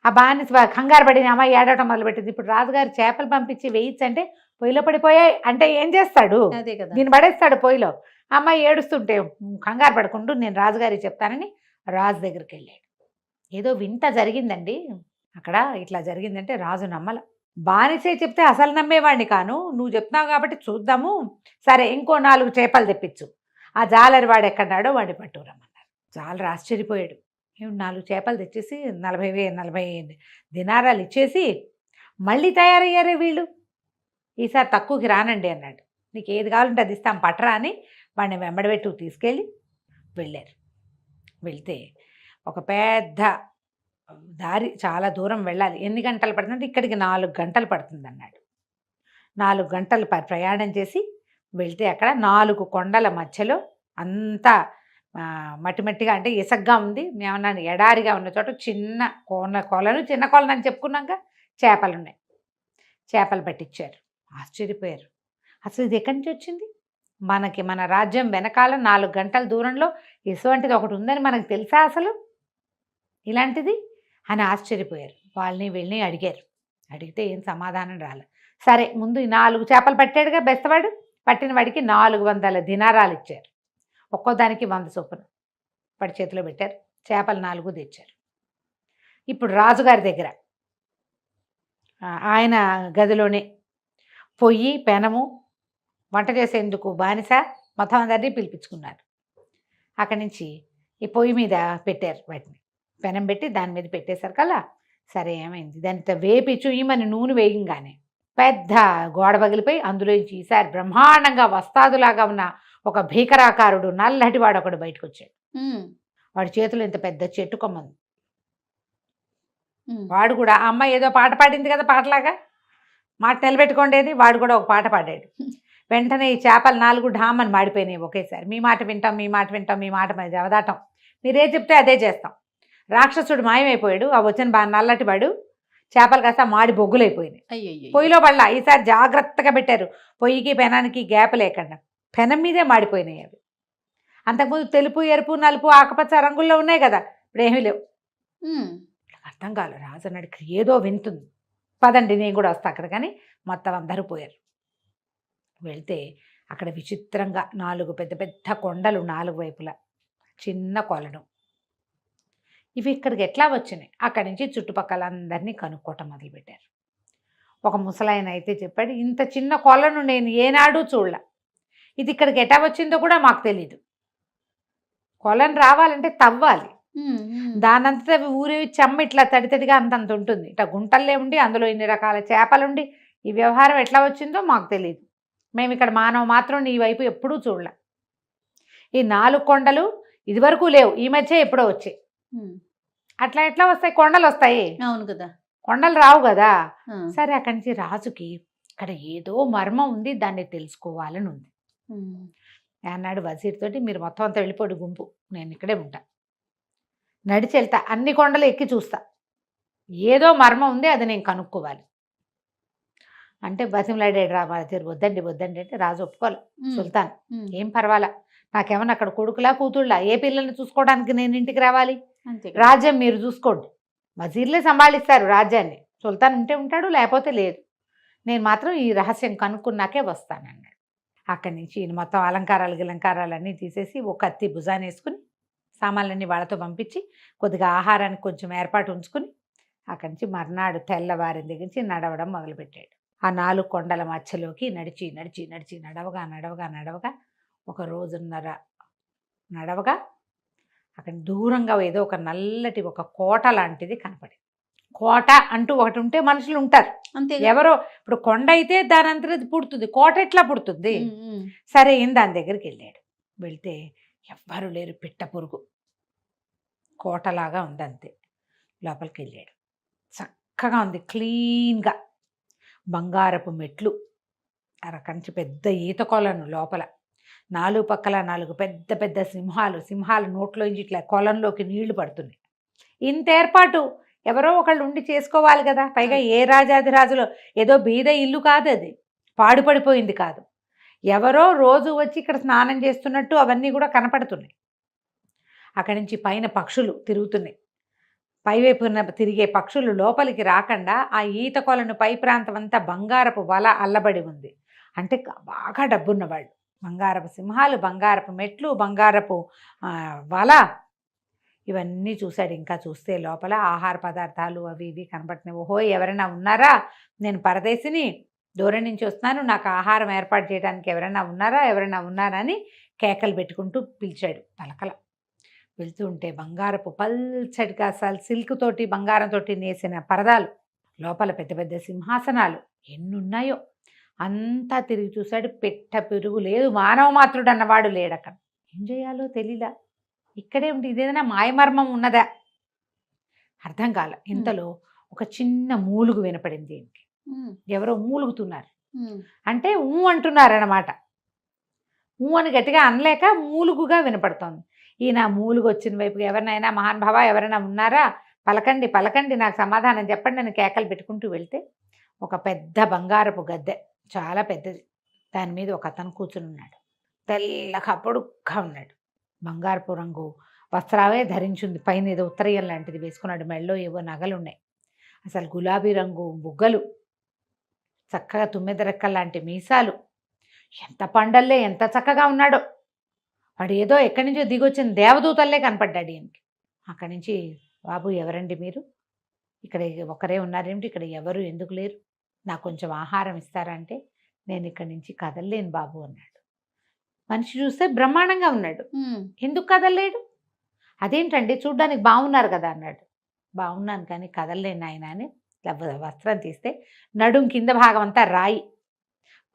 [SPEAKER 3] ఆ బానిస కంగారు పడిన అమ్మాయి ఏడవటం మొదలుపెట్టింది. ఇప్పుడు రాజుగారు చేపలు పంపించి వేయించంటే పొయ్యిలో పడిపోయాయి అంటే ఏం చేస్తాడు, దీన్ని పడేస్తాడు పొయ్యిలో. అమ్మాయి ఏడుస్తుంటే కంగారు పడకుండా నేను రాజుగారికి చెప్తానని రాజు దగ్గరికి వెళ్ళాడు. ఏదో వింత జరిగిందండి అక్కడ, ఇట్లా జరిగిందంటే రాజు నమ్మల. బానిసే చెప్తే అసలు నమ్మేవాడిని కాను, నువ్వు చెప్తున్నావు కాబట్టి చూద్దాము, సరే ఇంకో 4 చేపలు తెప్పించు, ఆ జాలరి వాడు ఎక్కడాడో వాడిని పట్టుకురమ్మన్నారు. జాలరి ఆశ్చర్యపోయాడు, 4 చేపలు తెచ్చేసి 40 దినారాలు ఇచ్చేసి మళ్ళీ తయారయ్యారే వీళ్ళు, ఈసారి తక్కువకి రానండి అన్నాడు. నీకు ఏది కావాలంటే అది ఇస్తాం పట్టరా అని వాడిని వెంబడబెట్టు తీసుకెళ్ళి వెళ్ళారు. వెళ్తే ఒక పెద్ద దారి, చాలా దూరం వెళ్ళాలి. ఎన్ని గంటలు పడుతుందంటే ఇక్కడికి 4 గంటలు పడుతుంది అన్నాడు. 4 గంటలు ప్రయాణం చేసి వెళ్తే అక్కడ 4 కొండల మధ్యలో అంతా మట్టిగా అంటే ఇసగ్గా ఉంది. ఏమన్నా ఎడారిగా ఉన్న చోట చిన్న కొలను చిన్న కొలను అని చెప్పుకున్నాక చేపలు ఉన్నాయి. చేపలు పట్టించారు. ఆశ్చర్యపోయారు, అసలు ఇది ఎక్కడి నుంచి వచ్చింది, మన రాజ్యం వెనకాల 4 గంటల దూరంలో ఇటువంటిది ఒకటి ఉందని మనకు తెలుసా అసలు ఇలాంటిది అని ఆశ్చర్యపోయారు. వాళ్ళని వీళ్ళని అడిగారు. అడిగితే ఏం సమాధానం రాలేదు. సరే ముందు ఈ 4 చేపలు పట్టాడుగా బెస్తవాడు, పట్టిన వాడికి 400 దినారాలు ఇచ్చారు. ఒక్కో దానికి 100 చొప్పున వాడి చేతిలో పెట్టారు. చేపలు 4 తెచ్చారు. ఇప్పుడు రాజుగారి దగ్గర ఆయన గదిలోనే పొయ్యి, పెనము, వంట చేసేందుకు బానిస మొత్తం అందరినీ పిలిపించుకున్నారు. అక్కడి నుంచి ఈ పొయ్యి మీద పెట్టారు, వాటిని పెనం పెట్టి దాని మీద పెట్టేసరికల్లా సరే ఏమైంది, దానితో వేపి చూయమని నూనె వేయంగానే పెద్ద గోడ పగిలిపోయి అందులోంచి ఈసారి బ్రహ్మాండంగా వస్తాదులాగా ఉన్న ఒక భీకరాకారుడు నల్లటి వాడు ఒకడు బయటకు వచ్చాడు. వాడి చేతులు ఇంత పెద్ద చెట్టు కొమ్మంది. వాడు కూడా ఆ అమ్మాయి ఏదో పాట పాడింది కదా, పాటలాగా మాట నిలబెట్టుకోండేది. వాడు కూడా ఒక పాట పాడాడు. వెంటనే ఈ చేపలు 4 ఢామని మాడిపోయినాయి ఒకేసారి. మీ మాట వింటాం, మీ మాట వింటాం, మీ మాట మీద అవదాటం, మీరేం చెప్తే అదే చేస్తాం. రాక్షసుడు మాయమైపోయాడు. ఆ వచ్చిన బాగా నల్లటి వాడు చేపలు కాస్త మాడి బొగ్గులైపోయినాయి.
[SPEAKER 2] అయ్యయ్యో.
[SPEAKER 3] పొయ్యిలో పడలా. ఈసారి జాగ్రత్తగా పెట్టారు, పొయ్యికి పెనానికి గ్యాప్ లేకుండా. పెనం మీదే మాడిపోయినాయి అవి. అంతకుముందు తెలుపు, ఎరుపు, నలుపు, ఆకుపచ్చ రంగుల్లో ఉన్నాయి కదా, ఇప్పుడు ఏమీ లేవు. అర్థం కాలేదు. రాజు అన్నాడు, ఇక్కడ ఏదో వింటుంది, పదండి నేను కూడా వస్తా అక్కడ. కానీ మొత్తం అందరూ పోయారు. వెళ్తే అక్కడ విచిత్రంగా 4 పెద్ద పెద్ద కొండలు, 4 వైపులా చిన్న కొలను. ఇవి ఇక్కడికి ఎట్లా వచ్చినాయి? అక్కడి నుంచి చుట్టుపక్కల అందరినీ కనుక్కోవటం మొదలుపెట్టారు. ఒక ముసలాయన అయితే చెప్పాడు, ఇంత చిన్న కొలను నేను ఏనాడు చూడలే, ఇది ఇక్కడికి ఎట్లా వచ్చిందో కూడా మాకు తెలీదు. కొలను రావాలంటే తవ్వాలి, దానంతటా అవి ఊరేవి చెమ్మ ఇట్లా తడితడిగా అంతంత ఉంటుంది. ఇట్లా గుంటల్లే ఉండి అందులో ఇన్ని రకాల చేపలుండి ఈ వ్యవహారం ఎట్లా వచ్చిందో మాకు తెలియదు. మేము ఇక్కడ మానవ మాత్రం నీ వైపు ఎప్పుడూ చూడలే. ఈ 4 కొండలు ఇదివరకు లేవు, ఈ మధ్య ఎప్పుడో వచ్చాయి. అట్లా ఎట్లా వస్తాయి? కొండలు వస్తాయి,
[SPEAKER 2] అవును కదా,
[SPEAKER 3] కొండలు రావు కదా. సరే, అక్కడి నుంచి రాజుకి ఇక్కడ ఏదో మర్మం ఉంది, దాన్ని తెలుసుకోవాలని ఉంది అన్నాడు వజీర్ తోటి. మీరు మొత్తం అంతా వెళ్ళిపోడు గుంపు, నేను ఇక్కడే ఉంటా, నడిచి వెళ్తా, అన్ని కొండలు ఎక్కి చూస్తా, ఏదో మర్మం ఉంది, అది నేను కనుక్కోవాలి అంటే బతిమలాడాడు రా వజీర్. వద్దండి వద్దండి అంటే రాజు ఒప్పుకోవాలి. సుల్తాన్, ఏం పర్వాలా, నాకేమన్నా అక్కడ కొడుకులా కూతుళ్ళా, ఏ పిల్లల్ని చూసుకోవడానికి నేను ఇంటికి రావాలి? రాజ్యం మీరు చూసుకోండి, వజీర్లే సంభాళిస్తారు రాజ్యాన్ని. సుల్తాన్ ఉంటే ఉంటాడు, లేకపోతే లేదు, నేను మాత్రం ఈ రహస్యం కనుక్కున్నాకే వస్తానన్నాడు. అక్కడి నుంచి ఈయన మొత్తం అలంకారాలన్నీ తీసేసి ఒక కత్తి భుజాన్ని వేసుకుని సామాన్లన్నీ వాళ్ళతో పంపించి కొద్దిగా ఆహారానికి కొంచెం ఏర్పాటు ఉంచుకుని అక్కడి నుంచి మర్నాడు తెల్లవారిన దగ్గర నుంచి నడవడం మొదలుపెట్టాడు. ఆ 4 కొండల మధ్యలోకి నడిచి నడిచి నడిచి నడవగా 1 రోజున్నర నడవగా అక్కడ దూరంగా ఏదో ఒక నల్లటి ఒక కోట లాంటిది కనపడింది. కోట అంటూ ఒకటి ఉంటే మనుషులు ఉంటారు
[SPEAKER 2] అంతే.
[SPEAKER 3] ఎవరో ఇప్పుడు కొండ అయితే దాని అంతటి పుడుతుంది, కోట ఎట్లా పుడుతుంది? సరే దాని దగ్గరికి వెళ్ళాడు. వెళ్తే ఎవ్వరు లేరు, పిట్ట పురుగు, కోటలాగా ఉంది అంతే. లోపలికి వెళ్ళాడు. చక్కగా ఉంది, క్లీన్గా, బంగారపు మెట్లు, అరకంచి పెద్ద ఈత కొలను లోపల, 4 పక్కల 4 పెద్ద పెద్ద సింహాల నోట్లోంచి ఇట్లా కొలంలోకి నీళ్లు పడుతున్నాయి. ఇంత ఏర్పాటు ఎవరో ఒకళ్ళు ఉండి చేసుకోవాలి కదా. పైగా ఏ రాజాదిరాజులో ఏదో బీద ఇల్లు కాదు, అది పాడుపడిపోయింది కాదు, ఎవరో రోజు వచ్చి ఇక్కడ స్నానం చేస్తున్నట్టు అవన్నీ కూడా కనపడుతున్నాయి. అక్కడి నుంచి పైన పక్షులు తిరుగుతున్నాయి. పైవైపున తిరిగే పక్షులు లోపలికి రాకుండా ఆ ఈత కొలను పై ప్రాంతం అంతా బంగారపు వల అల్లబడి ఉంది. అంటే బాగా డబ్బున్నవాళ్ళు, బంగారపు సింహాలు, బంగారపు మెట్లు, బంగారపు వల, ఇవన్నీ చూశాడు. ఇంకా చూస్తే లోపల ఆహార పదార్థాలు అవి ఇవి కనపడుతున్నాయి. ఓహో, ఎవరైనా ఉన్నారా? నేను పరదేశిని, దూరం నుంచి వస్తున్నాను, నాకు ఆహారం ఏర్పాటు చేయడానికి ఎవరైనా ఉన్నారా అని కేకలు పెట్టుకుంటూ పిలిచాడు. పలకల. వెళ్తూ ఉంటే బంగారపు పల్చడిగా సిల్క్ తోటి బంగారంతో నేసిన పరదాలు, లోపల పెద్ద పెద్ద సింహాసనాలు ఎన్నున్నాయో అంతా తిరిగి చూశాడు. పెట్ట పెరుగు లేదు, మానవ మాత్రుడు అన్నవాడు లేడు అక్కడ. ఏం చేయాలో తెలీలా. ఇక్కడే ఉంటే ఇదేదైనా మాయమర్మం ఉన్నదా అర్థం కాల. ఇంతలో ఒక చిన్న మూలుగు వినపడింది. ఏంటి, ఎవరో మూలుగుతున్నారు అంటే అంటున్నారన్నమాట. అని గట్టిగా అనలేక మూలుగుగా వినపడుతోంది. ఈయన మూలుగు వచ్చిన వైపు, ఎవరినైనా మహానుభావ ఎవరైనా ఉన్నారా, పలకండి, నాకు సమాధానం చెప్పండి అని కేకలు పెట్టుకుంటూ వెళ్తే ఒక పెద్ద బంగారపు గద్దె, చాలా పెద్దది, దాని మీద ఒక అతను కూర్చుని ఉన్నాడు. తెల్లగా పొడుగ్గా ఉన్నాడు, బంగారపు రంగు వస్త్రాలే ధరించింది, పైన ఏదో ఉత్తరీయం లాంటిది వేసుకున్నాడు, మెళ్ళో ఏవో నగలున్నాయి, అసలు గులాబీ రంగు బుగ్గలు, చక్కగా 9 రెక్కల లాంటి మీసాలు, ఎంత పండల్లే, ఎంత చక్కగా ఉన్నాడో. వాడు ఏదో ఎక్కడి నుంచో దిగొచ్చిన దేవదూతల్లే కనపడ్డాడు ఈయనకి. అక్కడి నుంచి, బాబు ఎవరండి మీరు, ఇక్కడ ఒకరే ఉన్నారేమిటి, ఇక్కడ ఎవరు ఎందుకు లేరు, నాకు కొంచెం ఆహారం ఇస్తారంటే, నేను ఇక్కడి నుంచి కదలలేను బాబు అన్నాడు. మనిషి చూస్తే బ్రహ్మాండంగా ఉన్నాడు, ఎందుకు కదలలేడు? అదేంటండి చూడ్డానికి బాగున్నారు కదా అన్నాడు. బాగున్నాను కానీ కదలలేను ఆయన అని వస్త్రం తీస్తే నడుం కింద భాగం అంతా రాయి,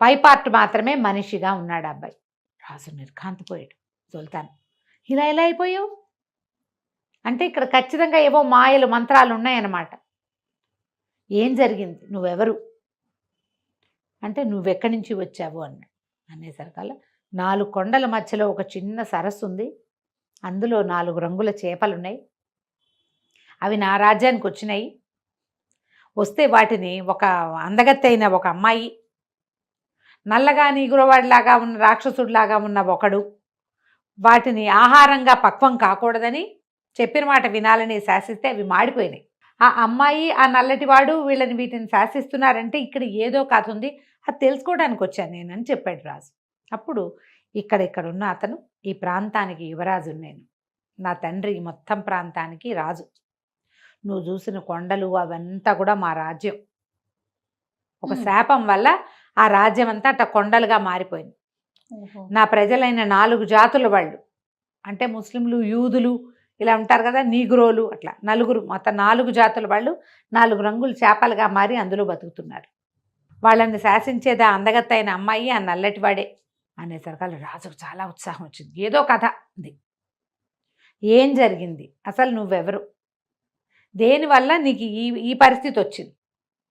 [SPEAKER 3] పై పార్ట్ మాత్రమే మనిషిగా ఉన్నాడు అబ్బాయి. రాజు నిర్ఘాంతపోయాడు. సుల్తాన్, ఇలా ఎలా అయిపోయావు అంటే ఇక్కడ ఖచ్చితంగా ఏవో మాయలు మంత్రాలు ఉన్నాయన్నమాట. ఏం జరిగింది, నువ్వెవరు అంటే నువ్వెక్కడి నుంచి వచ్చావు అనేసరికల్లా 4 కొండల మధ్యలో ఒక చిన్న సరస్సు ఉంది, అందులో 4 రంగుల చేపలు ఉన్నాయి, అవి నా రాజ్యానికి వచ్చినాయి. వస్తే వాటిని ఒక అందగత్తైన ఒక అమ్మాయి, నల్లగా నీగురవాడిలాగా ఉన్న రాక్షసుడిలాగా ఉన్న ఒకడు వాటిని ఆహారంగా పక్వం కాకూడదని చెప్పిన మాట వినాలని శాసిస్తే అవి మాడిపోయినాయి. ఆ అమ్మాయి ఆ నల్లటివాడు వీటిని శాసిస్తున్నారంటే ఇక్కడ ఏదో కథ ఉంది, అది తెలుసుకోవడానికి వచ్చాను నేను అని చెప్పాడు రాజు. అప్పుడు ఇక్కడున్న అతను ఈ ప్రాంతానికి యువరాజు, నేను నా తండ్రి మొత్తం ప్రాంతానికి రాజు. నువ్వు చూసిన కొండలు అవంతా కూడా మా రాజ్యం. ఒక శాపం వల్ల ఆ రాజ్యం అంతా అట్ట కొండలుగా మారిపోయింది. నా ప్రజలైన 4 జాతుల వాళ్ళు అంటే ముస్లింలు, యూదులు ఇలా ఉంటారు కదా, నీగ్రోలు, అట్లా మొత్తం 4 జాతుల వాళ్ళు 4 రంగుల చేపలుగా మారి అందులో బతుకుతున్నారు. వాళ్ళని శాసించేది ఆ అందగత్తైన అమ్మాయి, ఆ నల్లటివాడే అనేసరికి రాజుకు చాలా ఉత్సాహం వచ్చింది. ఏదో కథ ఉంది, ఏం జరిగింది, అసలు నువ్వెవరు, దేనివల్ల నీకు ఈ పరిస్థితి వచ్చింది,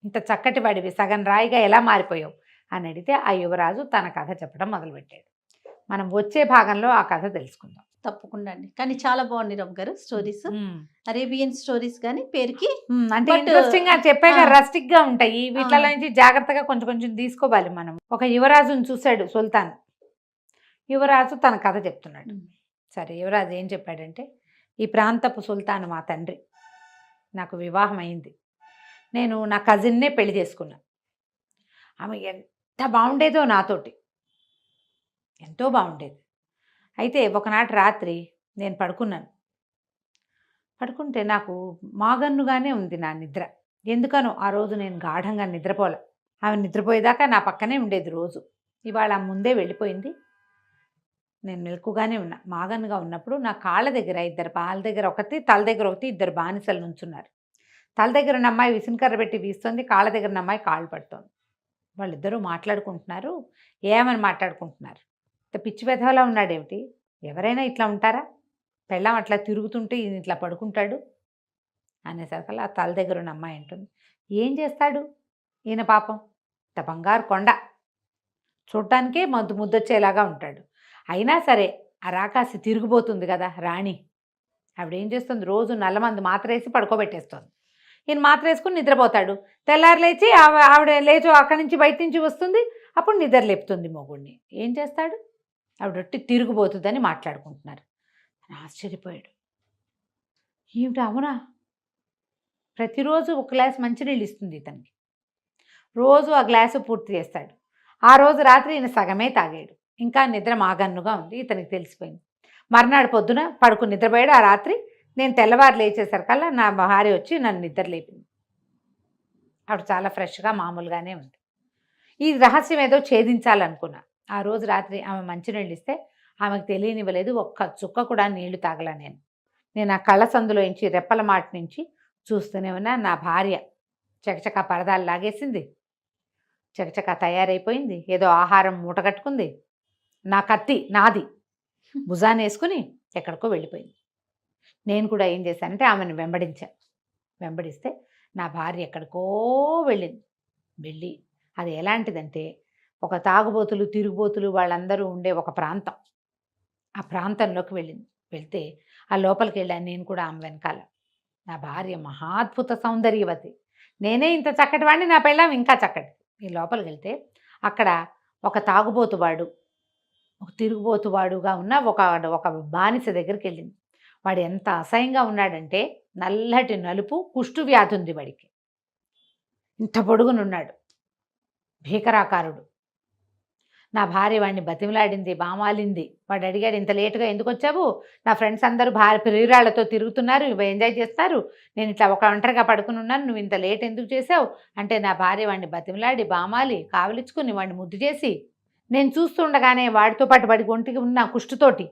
[SPEAKER 3] ఇంత చక్కటి వాడివి సగం రాయిగా ఎలా మారిపోయావు అని అడిగితే ఆ యువరాజు తన కథ చెప్పడం మొదలుపెట్టాడు. మనం వచ్చే భాగంలో ఆ కథ తెలుసుకుందాం.
[SPEAKER 2] తప్పకుండా అండి. కానీ చాలా బాగుంది రమ్ గారు స్టోరీస్, అరేబియన్ స్టోరీస్ కానీ పేరుకి
[SPEAKER 3] అంటే ఇంట్రెస్టింగ్ గా చెప్పాక రస్టిక్ గా ఉంటాయి. వీటిలో నుంచి జాగ్రత్తగా కొంచెం కొంచెం తీసుకోవాలి మనం. ఒక యువరాజుని చూశాడు సుల్తాన్. యువరాజు తన కథ చెప్తున్నాడు. సరే, యువరాజు ఏం చెప్పాడంటే, ఈ ప్రాంతపు సుల్తాన్ మా తండ్రి, నాకు వివాహం అయింది, నేను నా కజిన్నే పెళ్లి చేసుకున్నా. ఆమె ఎంత బాగుండేదో నాతోటి, ఎంతో బాగుండేది. అయితే ఒకనాటి రాత్రి నేను పడుకుంటే నాకు మాగన్నుగానే ఉంది నా నిద్ర. ఎందుకనో ఆ రోజు నేను గాఢంగా నిద్రపోలే. ఆమె నిద్రపోయేదాకా నా పక్కనే ఉండేది రోజు. ఇవాళ ముందే వెళ్ళిపోయింది. నేను మెలకుగానే ఉన్నా. మాగన్నుగా ఉన్నప్పుడు నా కాళ్ళ దగ్గర 2 పాల దగ్గర ఒకటి, తల దగ్గర ఒకటి 2 బానిసలు నుంచున్నారు. తల దగ్గర ఉన్న అమ్మాయి విసునకర్ర పెట్టి వీస్తుంది, కాళ్ళ దగ్గర ఉన్న అమ్మాయి కాళ్ళు పడుతోంది. వాళ్ళిద్దరూ మాట్లాడుకుంటున్నారు. ఏమని మాట్లాడుకుంటున్నారు, పిచ్చి వెధవలా ఉన్నాడేమిటి, ఎవరైనా ఇట్లా ఉంటారా, పెళ్ళాం అట్లా తిరుగుతుంటే ఈయన ఇట్లా పడుకుంటాడు అనేసరికి ఆ తల దగ్గర ఉన్న అమ్మాయి అంటుంది, ఏం చేస్తాడు ఈయన పాపం, ఇంత బంగారు కొండ, చూడటానికే ముద్దొచ్చేలాగా ఉంటాడు, అయినా సరే ఆ రాకాసి తిరిగిపోతుంది కదా రాణి, ఆవిడేం చేస్తుంది, రోజు నల్లమందు మాత్ర వేసి పడుకోబెట్టేస్తుంది. ఈయన మాత్ర వేసుకుని నిద్రపోతాడు. తెల్లారు లేచి ఆవిడ లేచో అక్కడి నుంచి బయట నుంచి వస్తుంది, అప్పుడు నిద్ర లేపుతుంది మొగుడిని. ఏం చేస్తాడు, ఆవిడొట్టి తిరిగిపోతుందని మాట్లాడుకుంటున్నారు. ఆశ్చర్యపోయాడు. ఏమిటి, అవునా, ప్రతిరోజు ఒక గ్లాస్ మంచినీళ్ళు ఇస్తుంది ఇతనికి, రోజు ఆ గ్లాసు పూర్తి చేస్తాడు. ఆ రోజు రాత్రి ఈయన సగమే తాగాడు, ఇంకా నిద్ర మాగన్నుగా ఉంది, ఇతనికి తెలిసిపోయింది. మర్నాడు పొద్దున పడుకుని నిద్రపోయాడు. ఆ రాత్రి నేను తెల్లవారు లేచేసరికల్లా నా భార్య వచ్చి నన్ను నిద్ర లేపింది. ఆవిడ చాలా ఫ్రెష్గా మామూలుగానే ఉంది. ఈ రహస్యం ఏదో ఛేదించాలనుకున్నా. ఆ రోజు రాత్రి ఆమె మంచినీళ్ళు ఇస్తే ఆమెకు తెలియనివ్వలేదు, ఒక్క చుక్క కూడా నీళ్లు తాగల. నేను ఆ కళ్ళ సందులోంచి రెప్పల మాట నుంచి చూస్తూనే ఉన్నా. నా భార్య చకచకా పరదాలు లాగేసింది, చకచకా తయారైపోయింది, ఏదో ఆహారం మూట కట్టుకుంది, నా కత్తి నాది భుజాన్ని వేసుకుని ఎక్కడికో వెళ్ళిపోయింది. నేను కూడా ఏం చేశానంటే ఆమెను వెంబడిస్తే నా భార్య ఎక్కడికో వెళ్ళి అది ఎలాంటిదంటే ఒక తాగుబోతులు, తిరుగుబోతులు వాళ్ళందరూ ఉండే ఒక ప్రాంతం. ఆ ప్రాంతంలోకి వెళ్తే ఆ లోపలికి వెళ్ళాను నేను కూడా ఆమె వెనకాల. నా భార్య మహాద్భుత సౌందర్యవతి, నేనే ఇంత చక్కటి వాడిని, నా పెళ్ళాం ఇంకా చక్కటి. ఈ లోపలికి వెళ్తే అక్కడ ఒక తాగుబోతువాడు, ఒక తిరుగుబోతువాడుగా ఉన్న ఒక బానిస దగ్గరికి వెళ్ళింది. వాడు ఎంత అసహ్యంగా ఉన్నాడంటే నల్లటి నలుపు, కుష్టు వ్యాధి ఉంది వాడికి, ఇంత పొడుగునున్నాడు, భీకరాకారుడు. నా భార్య వాడిని బతిమలాడింది, బామాలింది. వాడు అడిగాడు, ఇంత లేటుగా ఎందుకు వచ్చావు, నా ఫ్రెండ్స్ అందరూ ప్రియురాళ్లతో తిరుగుతున్నారు, ఎంజాయ్ చేస్తారు, నేను ఇట్లా ఒంటరిగా పడుకుని ఉన్నాను, నువ్వు ఇంత లేట్ ఎందుకు చేసావు అంటే నా భార్య వాడిని బతిమలాడి బామాలి కావలించుకుని వాడిని ముద్దు చేసి, నేను చూస్తుండగానే వాడితో పాటు వాడి ఒంటికి ఉన్న కుష్టుతోటి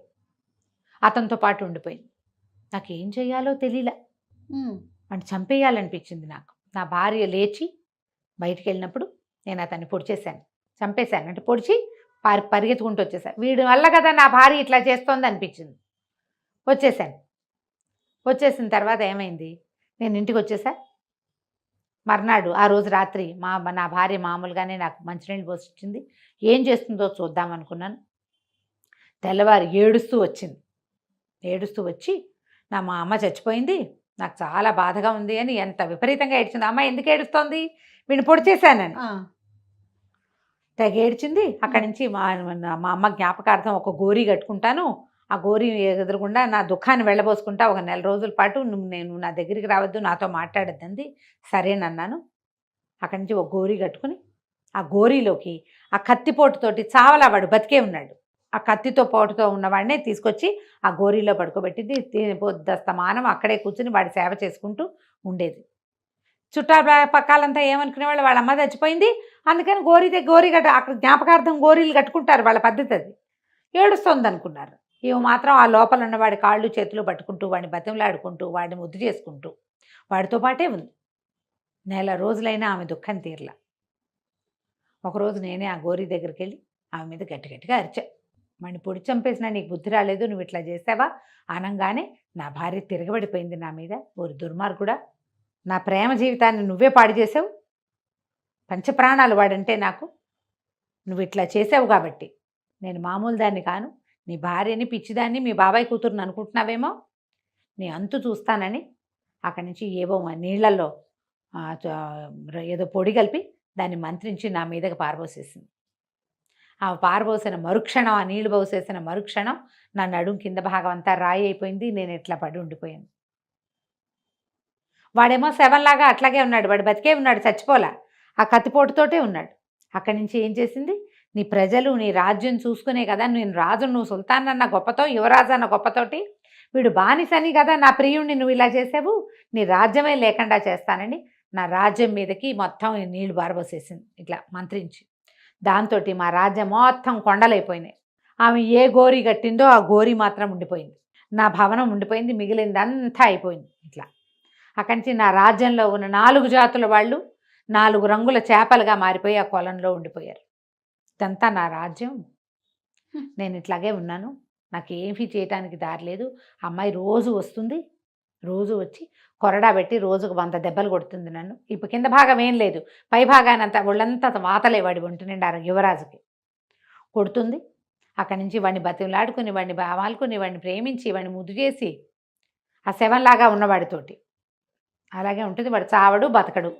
[SPEAKER 3] అతనితో పాటు ఉండిపోయింది. నాకేం చేయాలో తెలియలే, వాడిని చంపేయాలనిపించింది నాకు. నా భార్య లేచి బయటికి వెళ్ళినప్పుడు నేను అతన్ని పొడిచేశాను, చంపేశాను. అంటే పొడిచి పరిగెత్తుకుంటూ వచ్చేసాను. వీడి వల్ల కదా నా భార్య ఇట్లా చేస్తోంది అనిపించింది. వచ్చేసాను. వచ్చేసిన తర్వాత ఏమైంది, నేను ఇంటికి వచ్చేసా. మర్నాడు ఆ రోజు రాత్రి నా భార్య మామూలుగానే నాకు మంచినీళ్ళు పోసిచ్చింది. ఏం చేస్తుందో చూద్దాం అనుకున్నాను. తెల్లవారు ఏడుస్తూ వచ్చింది. ఏడుస్తూ వచ్చి మా అమ్మ చచ్చిపోయింది, నాకు చాలా బాధగా ఉంది అని ఎంత విపరీతంగా ఏడ్చింది. అమ్మ ఎందుకు ఏడుస్తోంది, వీడిని పొడి చేశానని తెగ ఏడ్చింది. అక్కడి నుంచి మా అమ్మ జ్ఞాపకార్థం ఒక గోరీ కట్టుకుంటాను, ఆ గోరీ ఎదురుగుండా నా దుఃఖాన్ని వెళ్ళబోసుకుంటా 1 నెల రోజుల పాటు నేను నా దగ్గరికి రావద్దు, నాతో మాట్లాడద్దంది. సరేనన్నాను. అక్కడి నుంచి ఒక గోరీ కట్టుకుని ఆ గోరీలోకి ఆ కత్తిపోటుతోటి చావలా వాడు బతికే ఉన్నాడు. ఆ కత్తితో పోటుతో ఉన్నవాడినే తీసుకొచ్చి ఆ గోరీలో పడుకోబెట్టింది. పొద్దస్తమానం అక్కడే కూర్చుని వాడి సేవ చేసుకుంటూ ఉండేది. చుట్టాల పక్కాలంతా ఏమనుకునేవాళ్ళు, వాళ్ళ అమ్మ చచ్చిపోయింది అందుకని గోరీ అక్కడ జ్ఞాపకార్థం గోరీలు కట్టుకుంటారు, వాళ్ళ పద్ధతి అది. ఏడుస్తోంది అనుకున్నారు. ఇవి మాత్రం ఆ లోపల ఉన్న వాడి కాళ్ళు చేతులు పట్టుకుంటూ వాడిని బతిమలాడుకుంటూ వాడిని ముద్దు చేసుకుంటూ వాడితో పాటే ఉంది. 1 నెల రోజులైనా ఆమె దుఃఖం తీరలా. ఒకరోజు నేనే ఆ గోరీ దగ్గరికి వెళ్ళి ఆమె మీద గట్టిగా అరిచా. వాడిని పొడి చంపేసినా నీకు బుద్ధి రాలేదు, నువ్వు ఇట్లా చేసావా అనగానే నా భార్య తిరగబడిపోయింది నా మీద. ఓరి దుర్మార్గుడా, నా ప్రేమ జీవితాన్ని నువ్వే పాడు చేసావు, పంచప్రాణాలు వాడంటే నాకు, నువ్వు ఇట్లా చేసావు కాబట్టి నేను మామూలు దాన్ని కాను, నీ భార్యని పిచ్చిదాన్ని మీ బాబాయ్ కూతురుని అనుకుంటున్నావేమో, నీ అంతు చూస్తానని అక్కడి నుంచి ఏవో నీళ్లలో ఏదో పొడి కలిపి దాన్ని మంత్రించి నా మీదకి పారబోసేసింది. ఆ పారబోసిన మరుక్షణం, ఆ నీళ్లు పోసేసిన మరుక్షణం నా నడుం కింద భాగం అంతా రాయి అయిపోయింది. నేను ఎట్లా పడి ఉండిపోయాను. వాడేమో శవంలాగా అట్లాగే ఉన్నాడు, వాడు బతికే ఉన్నాడు, చచ్చిపోలా, ఆ కత్తిపోటుతోటే ఉన్నాడు. అక్కడి నుంచి ఏం చేసింది, నీ ప్రజలు నీ రాజ్యం చూసుకునే కదా, నేను రాజు, నువ్వు సుల్తాన్ అన్న గొప్పతో, యువరాజు అన్న గొప్పతోటి, వీడు బానిసని కదా నా ప్రియుణ్ణి నువ్వు ఇలా చేసావు, నీ రాజ్యమే లేకుండా చేస్తానని నా రాజ్యం మీదకి మొత్తం నీళ్లు బారబోసేసింది ఇట్లా మంత్రించి. దాంతో మా రాజ్యం మొత్తం కొండలైపోయినాయి. ఆమె ఏ గోరీ కట్టిందో ఆ గోరీ మాత్రం ఉండిపోయింది, నా భవనం ఉండిపోయింది, మిగిలిందంతా అయిపోయింది ఇట్లా. అక్కడి నుంచి నా రాజ్యంలో ఉన్న 4 జాతుల వాళ్ళు 4 రంగుల చేపలుగా మారిపోయి ఆ కొలంలో ఉండిపోయారు. ఇదంతా నా రాజ్యం, నేను ఇట్లాగే ఉన్నాను, నాకు ఏమీ చేయటానికి దారి లేదు. అమ్మాయి రోజు వస్తుంది, రోజు వచ్చి కొరడా పెట్టి రోజుకు 100 దెబ్బలు కొడుతుంది నన్ను. ఇప్పుడు కింద భాగం ఏం లేదు, పై భాగానంతా ఒళ్ళంతా వాతలే వాడి ఒంటి నిండా యువరాజుకి కొడుతుంది. అక్కడి నుంచి వాడిని బతిమలాడుకుని, వాడిని బావాలుకుని, వాడిని ప్రేమించి, వాడిని ముద్దు చేసి ఆ శవంలాగా ఉన్నవాడితోటి అలాగే ఉంటుంది. వాడు చావడు బతకడు,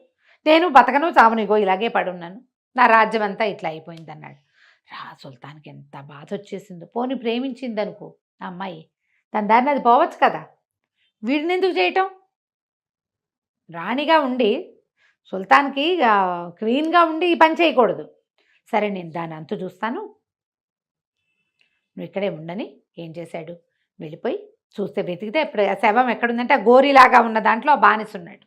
[SPEAKER 3] నేను బతకను చావను, ఇగో ఇలాగే పడున్నాను, నా రాజ్యం అంతా ఇట్లా అయిపోయింది అన్నాడు. సుల్తాన్కి ఎంత బాధ వచ్చేసిందో. పోని ప్రేమించింది అనుకో ఆ అమ్మాయి, దాని దారిని అది పోవచ్చు కదా, వీడిని ఎందుకు చేయటం? రాణిగా ఉండి సుల్తాన్కి క్వీన్గా ఉండి ఈ పని చేయకూడదు. సరే నేను దాని అంతు చూస్తాను, నువ్వు ఇక్కడే ఉండని. ఏం చేశాడు, వెళ్ళిపోయి చూస్తే వెతికితే ఇప్పుడు ఆ శవం ఎక్కడుందంటే ఆ గోరీలాగా ఉన్న దాంట్లో ఆ బానిస ఉన్నాడు.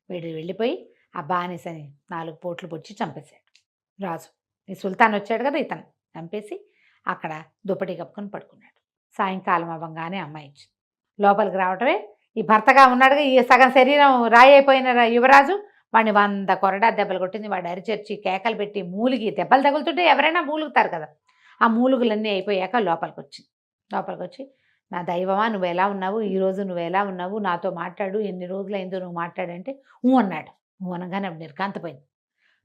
[SPEAKER 3] వీడు వెళ్ళిపోయి ఆ బానిసని 4 పోట్లు పొడిచి చంపేశాడు రాజు. ఈ సుల్తాన్ వచ్చాడు కదా, ఇతను చంపేసి అక్కడ దుప్పటి కప్పుకొని పడుకున్నాడు. సాయంకాలం అవ్వగానే అమ్మాయి ఇచ్చింది. లోపలికి రావటమే ఈ భర్తగా ఉన్నాడుగా, ఈ సగం శరీరం రాయి అయిపోయిన యువరాజు వాడిని 100 కొరడా దెబ్బలు కొట్టింది. వాడు అరిచర్చి కేకలు పెట్టి మూలిగి దెబ్బలు తగులుతుంటే ఎవరైనా మూలుగుతారు కదా, ఆ మూలుగులన్నీ అయిపోయాక లోపలికి వచ్చింది. లోపలికి వచ్చి నా దైవమా నువ్వు ఎలా ఉన్నావు, ఈరోజు నువ్వు ఎలా ఉన్నావు, నాతో మాట్లాడు, ఎన్ని రోజులైందో నువ్వు మాట్లాడంటే అన్నాడు. అనగానే అప్పుడు నిర్కాంతపోయింది.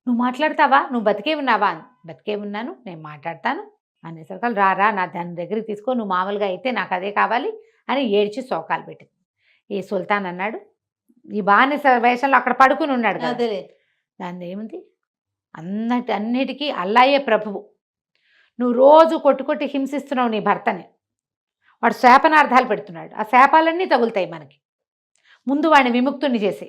[SPEAKER 3] నువ్వు మాట్లాడతావా, నువ్వు బతికే ఉన్నావా అని. బతికే ఉన్నాను, నేను మాట్లాడతాను అనేసరికి రా నా దాని దగ్గరికి తీసుకో, నువ్వు మామూలుగా అయితే నాకు అదే కావాలి అని ఏడ్చి శోకాలు పెట్టింది. ఈ సుల్తాన్ అన్నాడు, ఈ బానిస వేషంలో అక్కడ పడుకుని ఉన్నాడు కదా, దాని ఏముంది, అన్నిటికీ అల్లాయే ప్రభువు, నువ్వు రోజు కొట్టుకొట్టి హింసిస్తున్నావు నీ భర్తని, వాడు శాపనార్థాలు పెడుతున్నాడు, ఆ శాపాలన్నీ తగులుతాయి మనకి, ముందు వాడిని విముక్తుని చేసి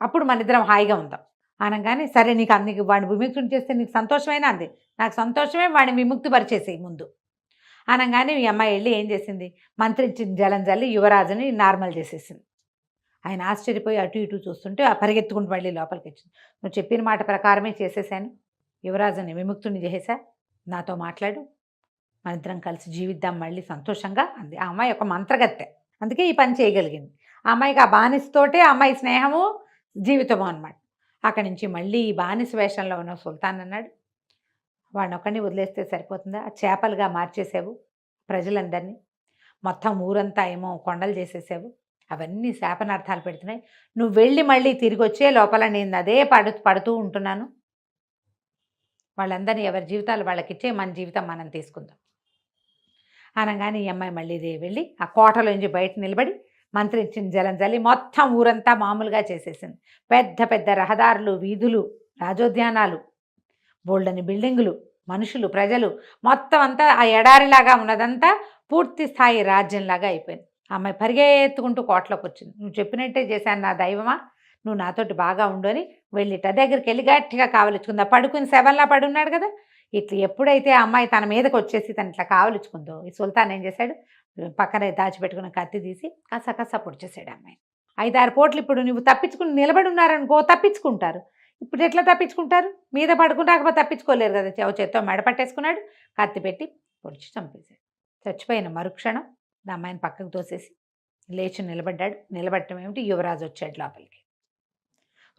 [SPEAKER 3] అప్పుడు మన ఇద్దరం హాయిగా ఉందాం అనగానే, సరే నీకు వాడిని విముక్తుని చేస్తే నీకు సంతోషమైనా అంది, నాకు సంతోషమే, వాడిని విముక్తి పరిచేసేయి ముందు అనగానే ఈ అమ్మాయి వెళ్ళి ఏం చేసింది, మంత్రించిన జలం జల్లి యువరాజుని నార్మల్ చేసేసింది. ఆయన ఆశ్చర్యపోయి అటు ఇటు చూస్తుంటే ఆ పరిగెత్తుకుంటూ మళ్ళీ లోపలికి వచ్చింది. నువ్వు చెప్పిన మాట ప్రకారమే చేసేసాను, యువరాజుని విముక్తుని చేసా, నాతో మాట్లాడు, మన ఇద్దరం కలిసి జీవిద్దాం మళ్ళీ సంతోషంగా అంది. ఆ అమ్మాయి ఒక మంత్రగత్తె, అందుకే ఈ పని చేయగలిగింది. ఆ అమ్మాయికి ఆ బానిస్తోటే ఆ అమ్మాయి స్నేహము జీవితం అన్నమాట. అక్కడి నుంచి మళ్ళీ ఈ బానిస వేషంలో ఉన్న సుల్తాన్ అన్నాడు, వాడిని ఒక్కడిని వదిలేస్తే సరిపోతుందా, చేపలుగా మార్చేసావు ప్రజలందరినీ, మొత్తం ఊరంతా ఏమో కొండలు చేసేసావు, అవన్నీ శాపనార్థాలు పెడుతున్నాయి, నువ్వు వెళ్ళి మళ్ళీ తిరిగి వచ్చే లోపల నేను అదే పడుతూ ఉంటున్నాను, వాళ్ళందరినీ ఎవరి జీవితాలు వాళ్ళకిచ్చే, మన జీవితం మనం తీసుకుందాం అనగానే ఈ అమ్మాయి మళ్ళీ వెళ్ళి ఆ కోటలోంచి బయట నిలబడి మంత్రించిన జలం జల్లి మొత్తం ఊరంతా మామూలుగా చేసేసింది. పెద్ద పెద్ద రహదారులు, వీధులు, రాజోద్యానాలు, బోల్డని బిల్డింగులు, మనుషులు, ప్రజలు, మొత్తం అంతా ఆ ఎడారిలాగా ఉన్నదంతా పూర్తి స్థాయి రాజ్యంలాగా అయిపోయింది. ఆ అమ్మాయి పరిగెత్తుకుంటూ కోటలోకి వచ్చింది. నువ్వు చెప్పినట్టే చేశాను నా దైవమా, నువ్వు నాతోటి బాగా ఉండు అని వెళ్ళిట దగ్గరికి వెళ్ళి గట్టిగా కావలించుకుందా. పడుకుని శవంలా పడున్నాడు కదా, ఇట్లా ఎప్పుడైతే ఆ అమ్మాయి తన మీదకి వచ్చేసి తను ఇట్లా కావలించుకుందో, ఈ సుల్తాన్ ఏం చేశాడు, పక్కన దాచిపెట్టుకున్న కత్తి తీసి కసకస పొడిచేసాడు అమ్మాయి. 5-6 పోట్లు ఇప్పుడు నువ్వు తప్పించుకుని నిలబడి ఉన్నారనుకో, తప్పించుకుంటారు. ఇప్పుడు ఎట్లా తప్పించుకుంటారు, మీద పడుకుంటాకపోతే తప్పించుకోలేరు కదా. చేత్తో మెడ పట్టేసుకున్నాడు, కత్తి పెట్టి పొడిచి చంపేశాడు. చచ్చిపోయిన మరుక్షణం ఆ అమ్మాయిని పక్కకు తోసేసి లేచి నిలబడ్డాడు. నిలబడటం ఏమిటి, యువరాజు వచ్చాడు లోపలికి.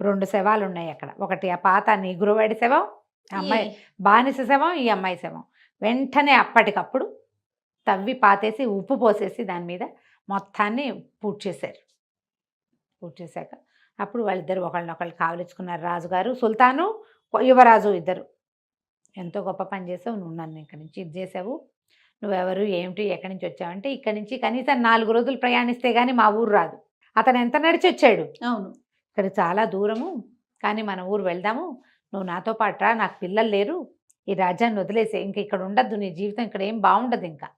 [SPEAKER 3] 2 శవాలు ఉన్నాయి అక్కడ, ఒకటి ఆ పాత నీగురువాడి శవం, అమ్మాయి బానిస శవం, ఈ అమ్మాయి శవం. వెంటనే అప్పటికప్పుడు తవ్వి పాతేసి ఉప్పు పోసేసి దాని మీద మొత్తాన్ని పూడ్చేశారు. పూడ్చేశాక అప్పుడు వాళ్ళిద్దరు ఒకళ్ళనొకళ్ళు కావలించుకున్నారు, రాజుగారు, సుల్తాను, యువరాజు ఇద్దరు. ఎంతో గొప్ప పని చేసావు, నువ్వు నన్ను ఇక్కడి నుంచి ఇది చేసావు, నువ్వెవరు ఏమిటి ఎక్కడి నుంచి వచ్చావంటే, ఇక్కడి నుంచి కనీసం 4 రోజులు ప్రయాణిస్తే కానీ మా ఊరు రాదు. అతను ఎంత నడిచి వచ్చాడు,
[SPEAKER 2] అవును,
[SPEAKER 3] ఇక్కడ చాలా దూరము, కానీ మన ఊరు వెళ్దాము, నువ్వు నాతో పాటు రా, నాకు పిల్లలు లేరు, ఈ రాజ్యాన్ని వదిలేసే, ఇంక ఇక్కడ ఉండద్దు, నీ జీవితం ఇక్కడ ఏం బాగుండదు. ఇంకా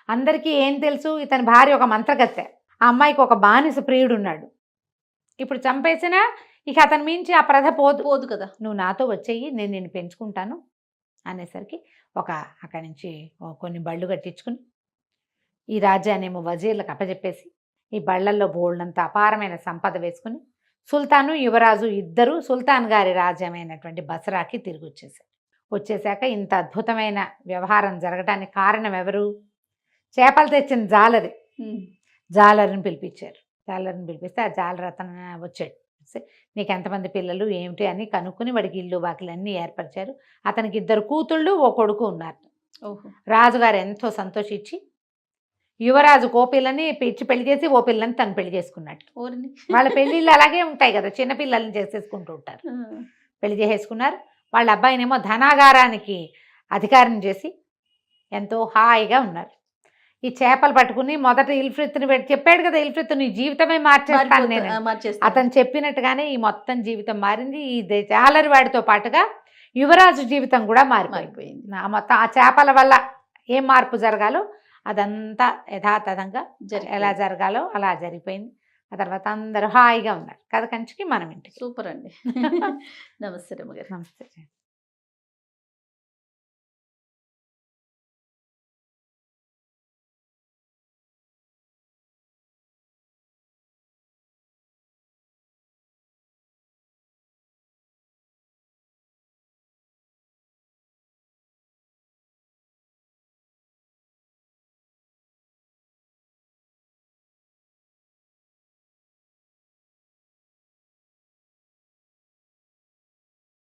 [SPEAKER 3] అందరికీ ఏం తెలుసు, ఇతని భార్య ఒక మంత్రగత్తె, ఆ అమ్మాయికి ఒక బానిస ప్రియుడు ఉన్నాడు, ఇప్పుడు చంపేసినా ఇక అతని మించి ఆ ప్రధ పోదు
[SPEAKER 2] కదా,
[SPEAKER 3] నువ్వు నాతో వచ్చేయి, నేను నిన్ను పెంచుకుంటాను అనేసరికి అక్కడి నుంచి కొన్ని బళ్ళు కట్టించుకుని ఈ రాజ్యాన్నేమో వజీర్లకు అప్పచెప్పేసి ఈ బళ్ళల్లో బోల్డంత అపారమైన సంపద వేసుకుని సుల్తాను, యువరాజు ఇద్దరు సుల్తాన్ గారి రాజ్యమైనటువంటి బసరాకి తిరిగి వచ్చేసాక ఇంత అద్భుతమైన వ్యవహారం జరగడానికి కారణం ఎవరు, చేపలు తెచ్చిన జాలరిని పిలిపించారు. జాలరిని పిలిపిస్తే ఆ జాలరి అతను వచ్చాడు. నీకు ఎంతమంది పిల్లలు ఏమిటి అని కనుక్కుని వాడికి ఇల్లు వాకిలు అన్నీ ఏర్పరిచారు. అతనికి 2 కూతుళ్ళు, 1 కొడుకు ఉన్నారు. రాజుగారు ఎంతో సంతోషించి యువరాజు ఓ పిల్లని పిచ్చి పెళ్లి చేసి ఓ పిల్లని తను పెళ్లి చేసుకున్నాడు. వాళ్ళ పెళ్ళిళ్ళు అలాగే ఉంటాయి కదా, చిన్నపిల్లల్ని చేసేసుకుంటూ ఉంటారు. పెళ్లి చేసేసుకున్నారు. వాళ్ళ అబ్బాయినేమో ధనాగారానికి అధికారం చేసి ఎంతో హాయిగా ఉన్నారు. ఈ చేపలు పట్టుకుని మొదట ఇల్ఫ్రిత్ని చెప్పాడు కదా, ఇల్ఫ్రిత్ నీ జీవితమే మార్చేస్తాను నేను, అతను చెప్పినట్టుగానే ఈ మొత్తం జీవితం మారింది. ఈ జాలరి వాడితో పాటుగా యువరాజు జీవితం కూడా మారిపోయింది. మొత్తం ఆ చేపల వల్ల ఏం మార్పు జరగాలో అదంతా యథాతథంగా ఎలా జరగాలో అలా జరిగిపోయింది. ఆ తర్వాత అందరూ హాయిగా ఉన్నారు. కథ కంచికి మనం ఇంటికి.
[SPEAKER 2] సూపర్ అండి. నమస్తే రమ్మగారు.
[SPEAKER 3] నమస్తే.